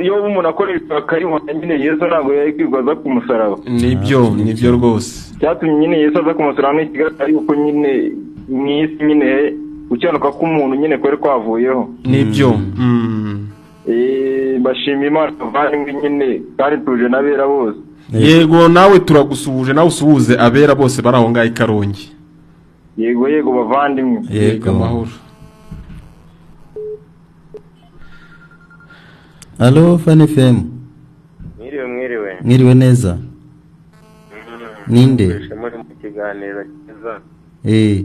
iyo umuntu akoresha akaribona nyine Yesu ntabwo yari kwigwaza ku musaraba nibyo rwose cyatumye nyine Yesu aza ku musaraba n'ikigaragara yuko nyine mu isi nyine gucyanuka k'umuntu nyine kwari kwavuyeho nibyo bashima Imana bavandimwe nyine kandi tuje n'abera bose yego nawe turagusuhuje nawe usuhuze abera bose bari aho ngaho i Karongi yego bavandimwe yego amahoro Allo FNFM mwiriwe neza ninde muri mu kiganiro cyiza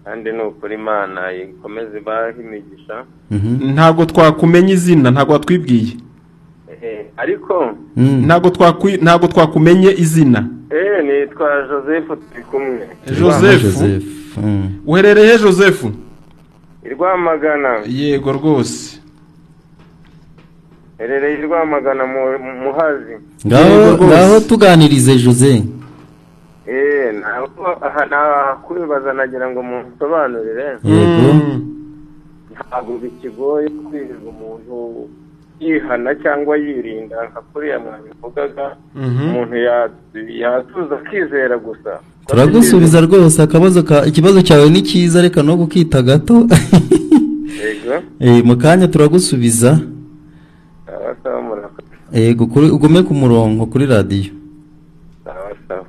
kandi nukuri Imana ikomeze bahimigisha ntago twakumenya izina ntago watwibwiye ariko ntago twakumenye izina nitwa Joseph turi kumwe Joseph uherereye Joseph Rwamagana yego rwose herereye Rwamagana Muhazi ngaho tuganirize Jose nakwibaza nagira ngo munsobanurire. Yego. Ntabwo bikigoye kwirinda umuntu yihana cyangwa yirinda nka kuriya mwabivugaga. Umuntu yatuza akizera gusa. Turagusubiza rwose ikibazo cyawe ni cyiza, reka no gukita gato. Yego. Mu kanya turagusubiza. Yego, ugume ku murongo kuri radio. Sawa.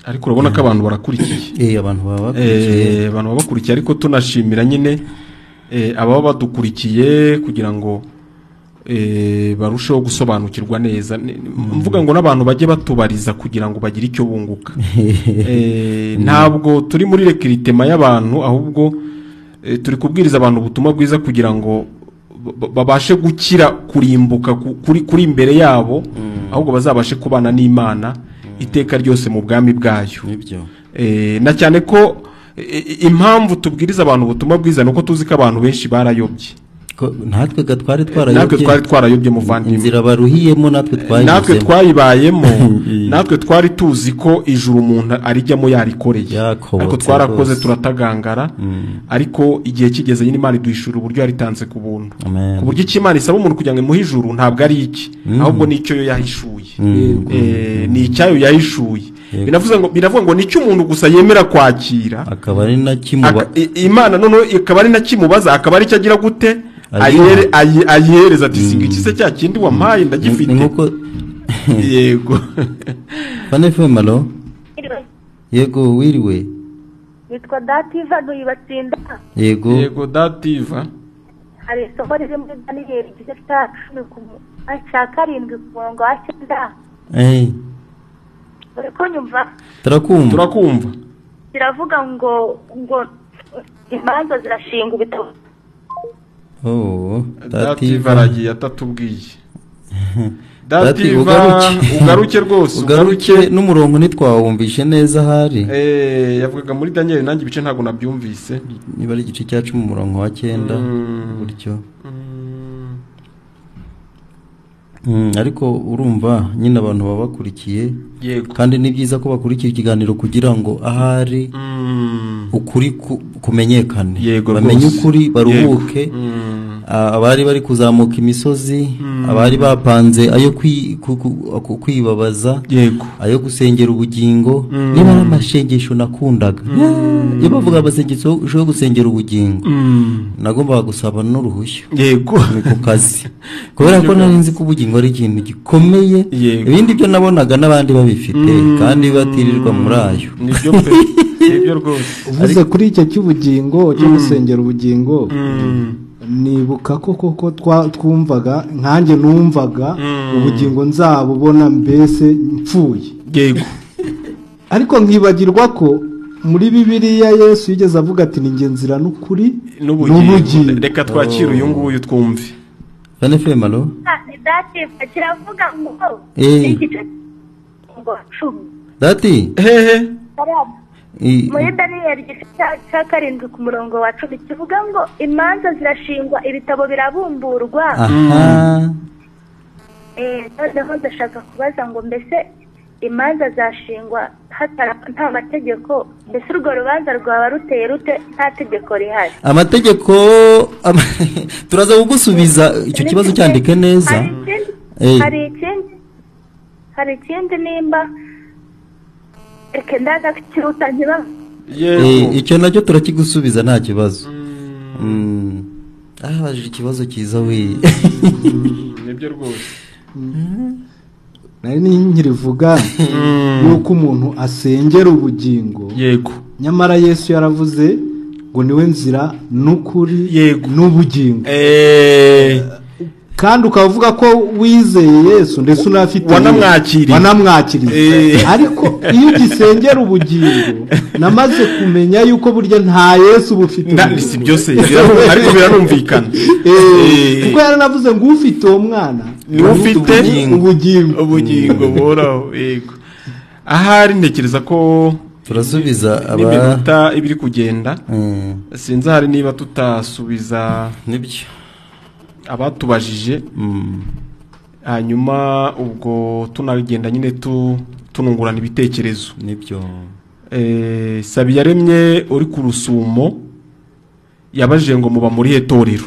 ariko urabona ko abantu barakurikiye. Abantu baba bakurikiye ariko tunashimira nyine ababa badukurikiye kugira ngo barusheho gusobanukirwa neza. Mvuga ngo n'abantu bajye batubariza kugira ngo bagire icyo bunguka. Ntabwo turi muri rekiritema y'abantu, ahubwo turi kubwiriza abantu ubutumwa bwiza kugira ngo babashe gukira kurimbuka kuri imbere yabo, ahubwo bazabashe kubana n'Imana iteka ryose mu bwami bwayo. Na cyane ko impamvu tubwiriza abantu ubutumwa bwiza nuko tuzi ko abantu benshi barayobye. natwe twari twarayobye muvandimwe, inzira baruhiyemo natwe twayibayemo. Natwe twari tuzi ko ijuru umuntu arijyamo yarikoreye, ariko twarakoze turatagangara. Ariko igihe kigeze nyine Imana iduhishura uburyo yaritanze ku buntu, ku buryo Imana isaba umuntu kugira ngo imuhe ijuru ntabwo ari iki, ahubwo nicyo yo yahishuye. Ni icyayo yahishuye. Binavuga ngo nicyo umuntu gusa yemera kwakira, akaba ari nakimuba Imana noneho ikaba ari nakimubaza, akaba ari cyo agira gute ayihereza ati singa iki se cya kindi wampaye ndagifite. Yego. Pane femalo. Yego wiriwe. Witwa Dativa duyibatsinda. Yego Dativa. Hari isomo riri muri Daniel igice cya 10 cya 7 ku murongo wa 9. Uriko nyumva? Turakumva. Kiravuga ngo imanza zirashinga ibitabo. Dativa aragiye atatubwiye. Dativa ugaruke rwose, ugaruke n'umurongo ntitwawumvishe neza hari. Yavugaga muri Daniel nanjye ibice ntago nabyumvise. Niba ari igice cya 10 umurongo wa 9 buryo. Ariko urumva nyine abantu baba bakurikiye, kandi ni byiza ko bakurikira ikiganiro kugira ngo ahari ukuri kumenyekane, bamenye ukuri baruhuke. Abari bari kuzamuka imisozi, abari bapanze ayo kwibabaza, ayo gusengera ubugingo, niba ari amashengesho nakundaga, iyo bavuga abasengesho yo gusengera ubugingo, nagomba gusaba n'uruhushyo ku kazi, kubera ko nari nzi ko ubugingo ari ikintu gikomeye. Ibindi byo nabonaga n'abandi babifite kandi batirirwa muri ayo. Nibyo rwose. Uvuze kuri icyo cy'ubugingo cyo gusengera ubugingo, nibuka koko twumvaga nkanjye numvaga ubugingo nzabubona mbese mpfuye. Yego. Ariko nkibagirwa ko muri Bibiliya Yesu yigeze avuga ati ni nge nzira n'ukuri n'ubugingo. Reka twakire uyu nguyu twumve. Pane femalo. Dativa kiravuga ngo Dati hehe muri Daniel igice cya 7 ku murongo wa 10 kivuga ngo imanza zirashingwa ibitabo birabumburwa. Noneho ndashaka kubaza ngo mbese imanza zashingwa nta mategeko, mbese urwo rubanza rwaba ruteye rute nta tegeko rihari? Amategeko turaza kugusubiza icyo kibazo cyandike neza. Hari ikindi nimba ndaga kiruta ntiba. Icyo nacyo turakigusubiza nta kibazo. Haje ikibazo cyiza we. Nibyo rwose. Nari nkirivuga yuko umuntu asengera ubugingo. Yego. Nyamara Yesu yaravuze ngo niwe nzira n'ukuri n'ubugingo. Kandi ukavuga ko wizeye Yesu ndetse unafite wanamwakiriye. Ariko iyo ugisengera ubugingo, namaze kumenya yuko burya nta Yesu bufite. Si byose ariko biranumvikana. Kuko yaranavuze ngo ufite uwo mwana ni ufite ubugingo boraho. Yego. Ahari ntekereza ko turasubiza n'iminota ibiri kugenda sinzi hari niba tutasubiza nibyo abatubajije hanyuma ubwo tunagenda nyine tunungurana ibitekerezo nibyo Sabiyaremye uri ku Rusumo yabajije ngo muba muri itorero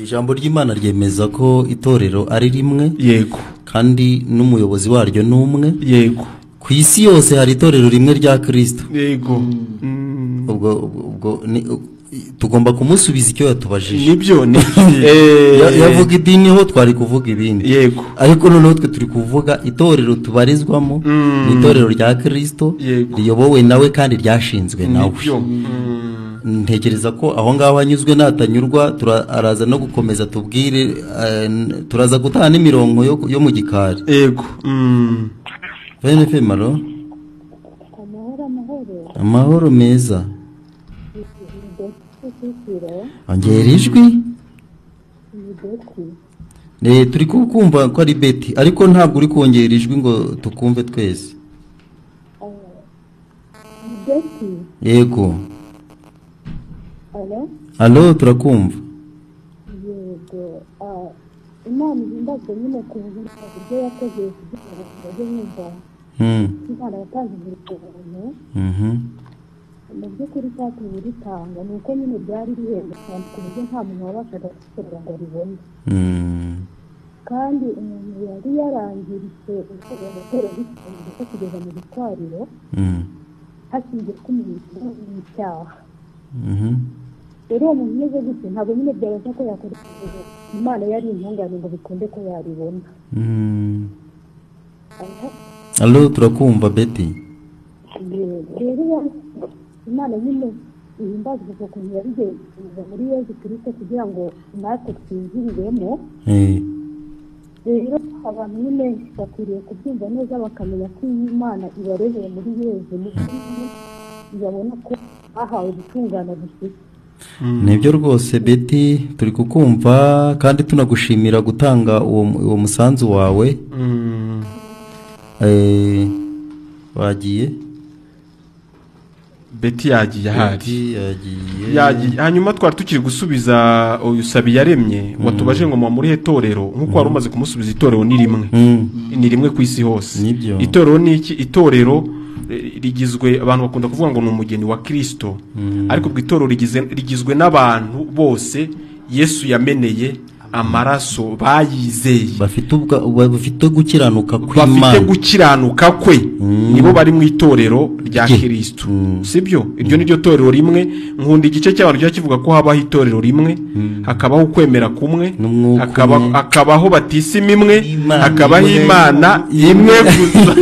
ijambo ry'Imana ryemeza ko itorero ari rimwe yego kandi n'umuyobozi waryo n'umwe yego ku isi yose hari itorero rimwe rya Kristo yego ubwo tugomba kumusubiza icyo yatubajije nibyo yavuga idini ho twari kuvuga ibindi yego ariko noneho twe turi kuvuga itorero tubarizwamo ni itorero rya Kristo riyobowe nawe kandi ryashinzwe nawe ntekereza ko aho ngaho anyuzwe natanyurwa araza no gukomeza tubwire turaza gutana n'imirongo yo mu gikari yego bene femaro amahoro meza ongera ijwi turi kumva ko ari Betty ariko ntabwo uri kongera ijwi ngo tukumve twese yego alo turakumva yego Imana ihimbazwe nyine ku buryo yakoze kugira ngo bajye bumva Imana yatanze ubuntu mu by'ukuri cyatumye uritanga ni uko nyine byari rihenze cyane ku buryo nta muntu wabashaga gukorera ngo aribone kandi umuntu yari yarangiritse gukorera gutera bikunze ko kugeza mu gitwariro hashingiye ku icyaha rero uwo muntu umeze gutya ntabwo nyine byabasha ko yakoresheje Imana yari intungane ngo bikunde ko yaribona alo turakumva Betty rero Imana nyine ihimbazwa ku kuntu yabigenza muri Yesu Kristo kugira ngo natwe twinjiriremo rero abantu nyine bakwiriye kubyumva neza bakamenya ko Imana ibareheye muri Yesu ibabona ko bahawe gutungana gusa nibyo rwose Betty turi kukumva kandi tunagushimira gutanga uwo musanzu wawe wagiye Betty yagiye hanyuma twari tukiri gusubiza uyu Sabiyaremye watubaje ngo muri itorero nkuko wari umaze kumusubiza itorero ni rimwe ku isi hose itorero ni iki itorero rigizwe abantu bakunda kuvuga ngo ni umugeni wa Kristo ariko bw'itorero rigizwe n'abantu bose Yesu yameneye amaraso bayizeye bafite gukiranuka kw'Imana bafite gukiranuka kwe nibo bari mu itorero rya Kristo sibyo iryo ni ryo torero rimwe nkunda igice cy'abantu cyo kivuga ko habaho itorero rimwe hakabaho kwemera kumwe hakabaho batisima imwe hakabaho Imana imwe gusa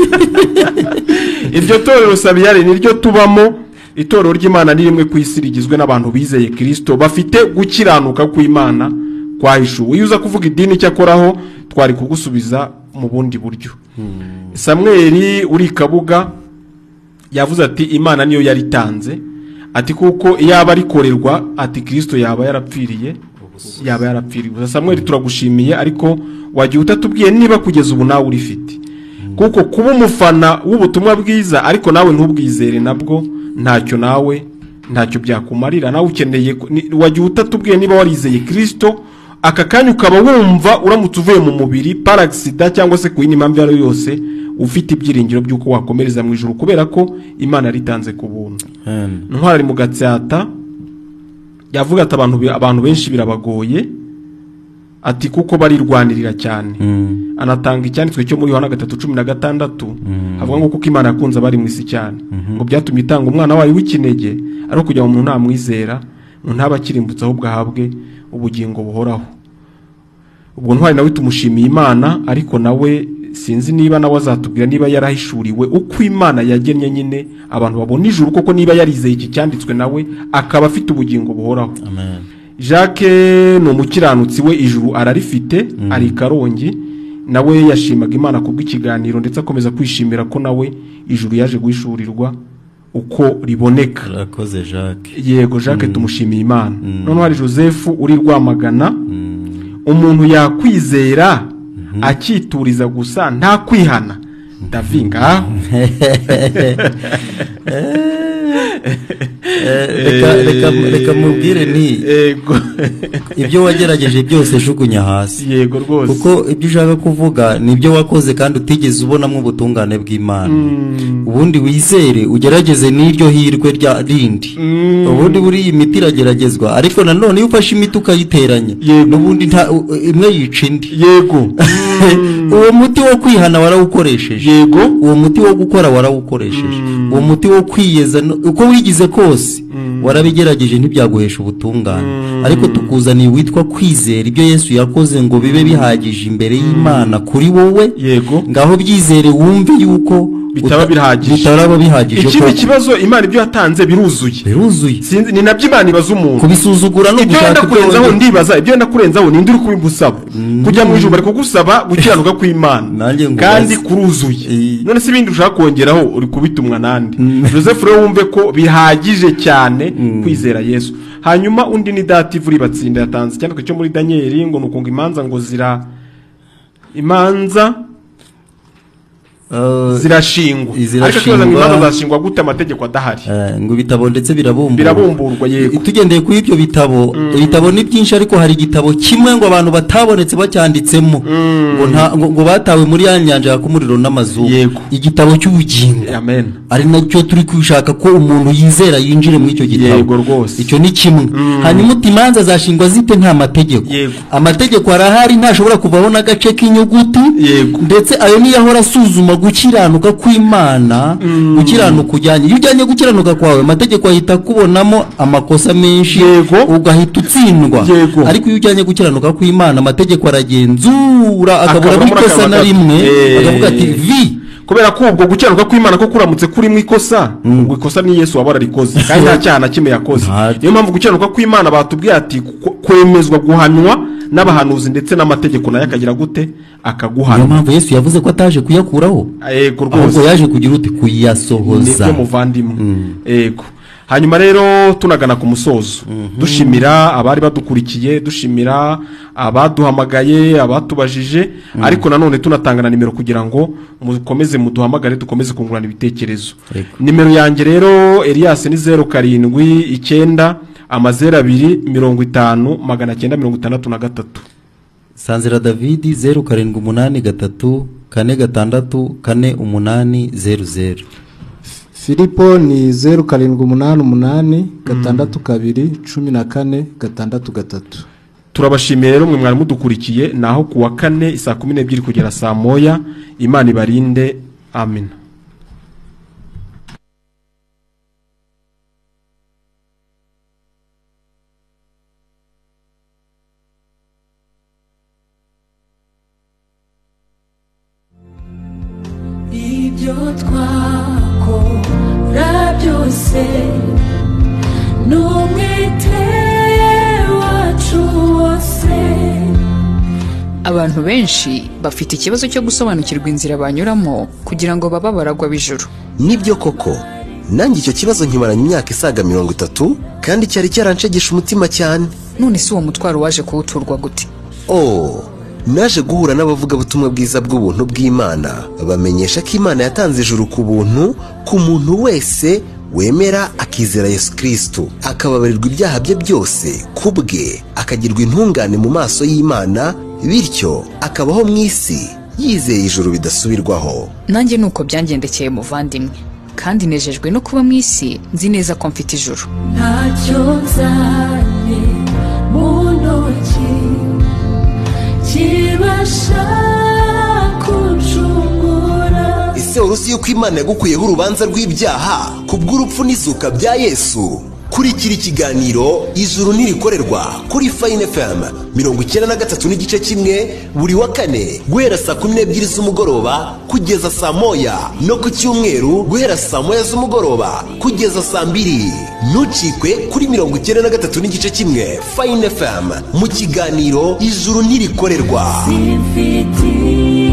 iryo torero Sabiyare ni ryo tubamo itorero ry'Imana ni rimwe ku isi rigizwe n'abantu bizeye Kristo bafite gukiranuka kw'Imana kwahishuwe iyo uza kuvuga idini cyakoraho twari kugusubiza mu bundi buryo Samuel uri Kabuga yavuze ati Imana niyo yaritanze ati kuko yaba arikorerwa ati Kristo yaba yarapfiriye Samuel turagushimiye ariko wagiye utatubwiye niba kugeza ubu nawe urifite kuko kuba umufana w'ubutumwa bwiza ariko nawe ntubwizere nabwo ntacyo byakumarira nawe ukeneye wagiye utatubwiye niba warizeye Kristo aka kanya ukaba wumva uramutse uvuye mu mubiri paragisida cyangwa se ku yindi mpamvu iyo yose ufite ibyiringiro by'uko wakomereza mu ijuru kubera ko Imana ritanze ku buntu ntwari mu Gatsata yavuga ati abantu benshi birabagoye ati kuko barirwanirira cyane anatanga icyanditswe cyo muri Yohana 3:16 avuga ngo kuko Imana yakunze abari mu isi cyane ngo byatumye itanga umwana wayo w'ikinege ari kugira ngo umuntu namwizera ntabakirimbutse ahubwo ahabwe ubugingo buhoraho ubwo ntwari nawe tumushimiye Imana ariko nawe sinzi niba nawe azatubwira niba yarahishuriwe uko Imana yagennye nyine abantu babona ijuru koko niba yarizeye iki cyanditswe nawe akaba afite ubugingo buhoraho amen Jacques no mukiranutsi we ijuru ararifite ari Karongi nawe yashimaga Imana kubw'ikiganiro ndetse akomeza kwishimira ko nawe ijuru yaje guhishurirwa uko riboneka rakoze Jacques yego Jacques tumushimiye Imana none hari Joseph uri Rwamagana umuntu yakwizera akituriza gusa nta kwihana ndavinga reka mubwire nti ibyo wagerageje byose jugunya hasi. Yego rwose. Kuko ibyo ushaka kuvuga nibyo wakoze kandi utigeze ubonamo ubutungane bw'Imana. Ubundi wizere ugerageze n'iryo hirwe rya rindi. Ubundi buri imiti irageragezwa ariko nanone iyo ufashe imiti ukayiteranya n'ubundi imwe yica indi. Yego. Uwo muti wo kwihana warawukoresheje. Yego. Uwo muti wo gukora warawukoresheje. Uwo muti wo kwiyeza uko wigize kose warabigerageje ntibyaguhesha ubutungane. Ariko tukuzaniye witwa kwizera ibyo Yesu yakoze ngo bibe bihagije imbere y'Imana kuri wowe. Yego. Ngaho byizere wumve yuko bitaba bihagije. Ikindi kibazo Imana ibyo yatanze biruzuye. Sinzi ni nabyo Imana ibaza umuntu. Kubisuzugura no gushaka kurenzaho ndibaza ibyo ndakurenzaho nindi uri kubigusaba. Kujya mu ijuru bari kugusaba gukiranuka kw'Imana. Kandi kuruzuye. None se ibindi ushaka kongeraho uri kubitumwa nandi. Joseph rero wumve ko bihagije cyane kwizera Yesu. Hanyuma undi ni Dative uri batsinda yatanze cyane cyo muri Daniel ngo nukunga imanza ngo imanza zirashingwa. Ariko kibaza ngo imanza zashingwa gute amategeko adahari? Ngo bitabo ndetse birabumburwa. Yego. Tugendeye kuri ibyo bitabo ni byinshi ariko hari igitabo kimwe ngo abantu batabonetse bacyanditsemo ngo batawe muri ya nyanja ya kumuriro n'amazuba. Igitabo cy'ubugingo. Amen. Ari nacyo turi kwishaka ko umuntu yizera yinjire muri icyo gitabo. Yego rwose. Icyo ni kimwe. Hanyuma imanza zashingwa zite nta mategeko. Amategeko arahari ntashobora kuvaho n'agace k'inyuguti. Ndetse ayo niyo ahora asuzuma gukiranuka kw'Imana. Gukiranuka ujyanye iyo ujyanye gukiranuka kwawe amategeko ahita kubonamo amakosa menshi ugahita utsindwa. Ariko iyo ujyanye gukiranuka kw'Imana amategeko aragenzura akabura ikosa na rimwe akavuga ati kubera ko ubwo gukiranuka kw'Imana ko kuramutse kuri mu ikosa ubwo ikosa ni Yesu wabara rikoze kandi nta cyaha na kimwe yakoze. Niyo mpamvu gukiranuka kw'Imana batubwiye ati kwemezwa guhanwa n'abahanuzi ndetse n'amategeko nayo akagira gute akaguhana. Niyo mpamvu Yesu yavuze ko ataje kuyakuraho. Yego rwose. Ahubwo yaje kugira uti kuyasohoza. Nibyo muvandimwe. Yego. Hanyuma rero tunagana ku musozo dushimira abari badukurikiye, dushimira abaduhamagaye, abatubajije, ariko nanone tunatangana nimero kugira ngo mukomeze muduhamagare dukomeze kungurana ibitekerezo. Nimero yanjye rero Elias ni 07 9 250 Sanzira David 0783 46 4800. Filipo ni 0788 62 14 63. Turabashimiye rero mwe mwari mudukurikiye naho kuwa kane isaa 12 kugera saa moya. Imana ibarinde. Amen. Ibyo twakora byose n'umwete wacu wose. Abantu benshi bafite ikibazo cyo gusobanukirwa inzira banyuramo kugira ngo baba baragwa bijuru. Nibyo koko nanjye icyo kibazo nkimaranye imyaka isaga 30 kandi cyari cyaranshegesha umutima cyane. None si uwo mutwaro waje kuwuturwa gute? Naje guhura n'abavuga butumwa bwiza bw'ubuntu bw'Imana bamenyesha ko Imana yatanze ijuru ku buntu ku muntu wese wemera akizera Yesu Kristo akababarirwa ibyaha bye byose kubwe akagirwa intungane mu maso y'Imana bityo akabaho mu isi yizeye ijuru bidasubirwaho. Nanjye nuko byangendekeye muvandimwe kandi nejejwe no kuba mu isi nzi neza ko mfite ijuru. Ntacyo nzanye mu ntoki kibasha kuncungura. Ese urusi yuko Imana yagukuyeho urubanza rw'ibyaha kubw'urupfu n'izuka bya Yesu? Kurikira ikiganiro Ijuru Ntirikorerwa kuri Fine FM 93.1 buri wa kane guhera saa 12 z'umugoroba kugeza saa moya, no ku cyumweru guhera saa moya z'umugoroba kugeza saa 2. Ntucikwe kuri 93.1 Fine FM mu kiganiro Ijuru Ntirikorerwa. Simfiti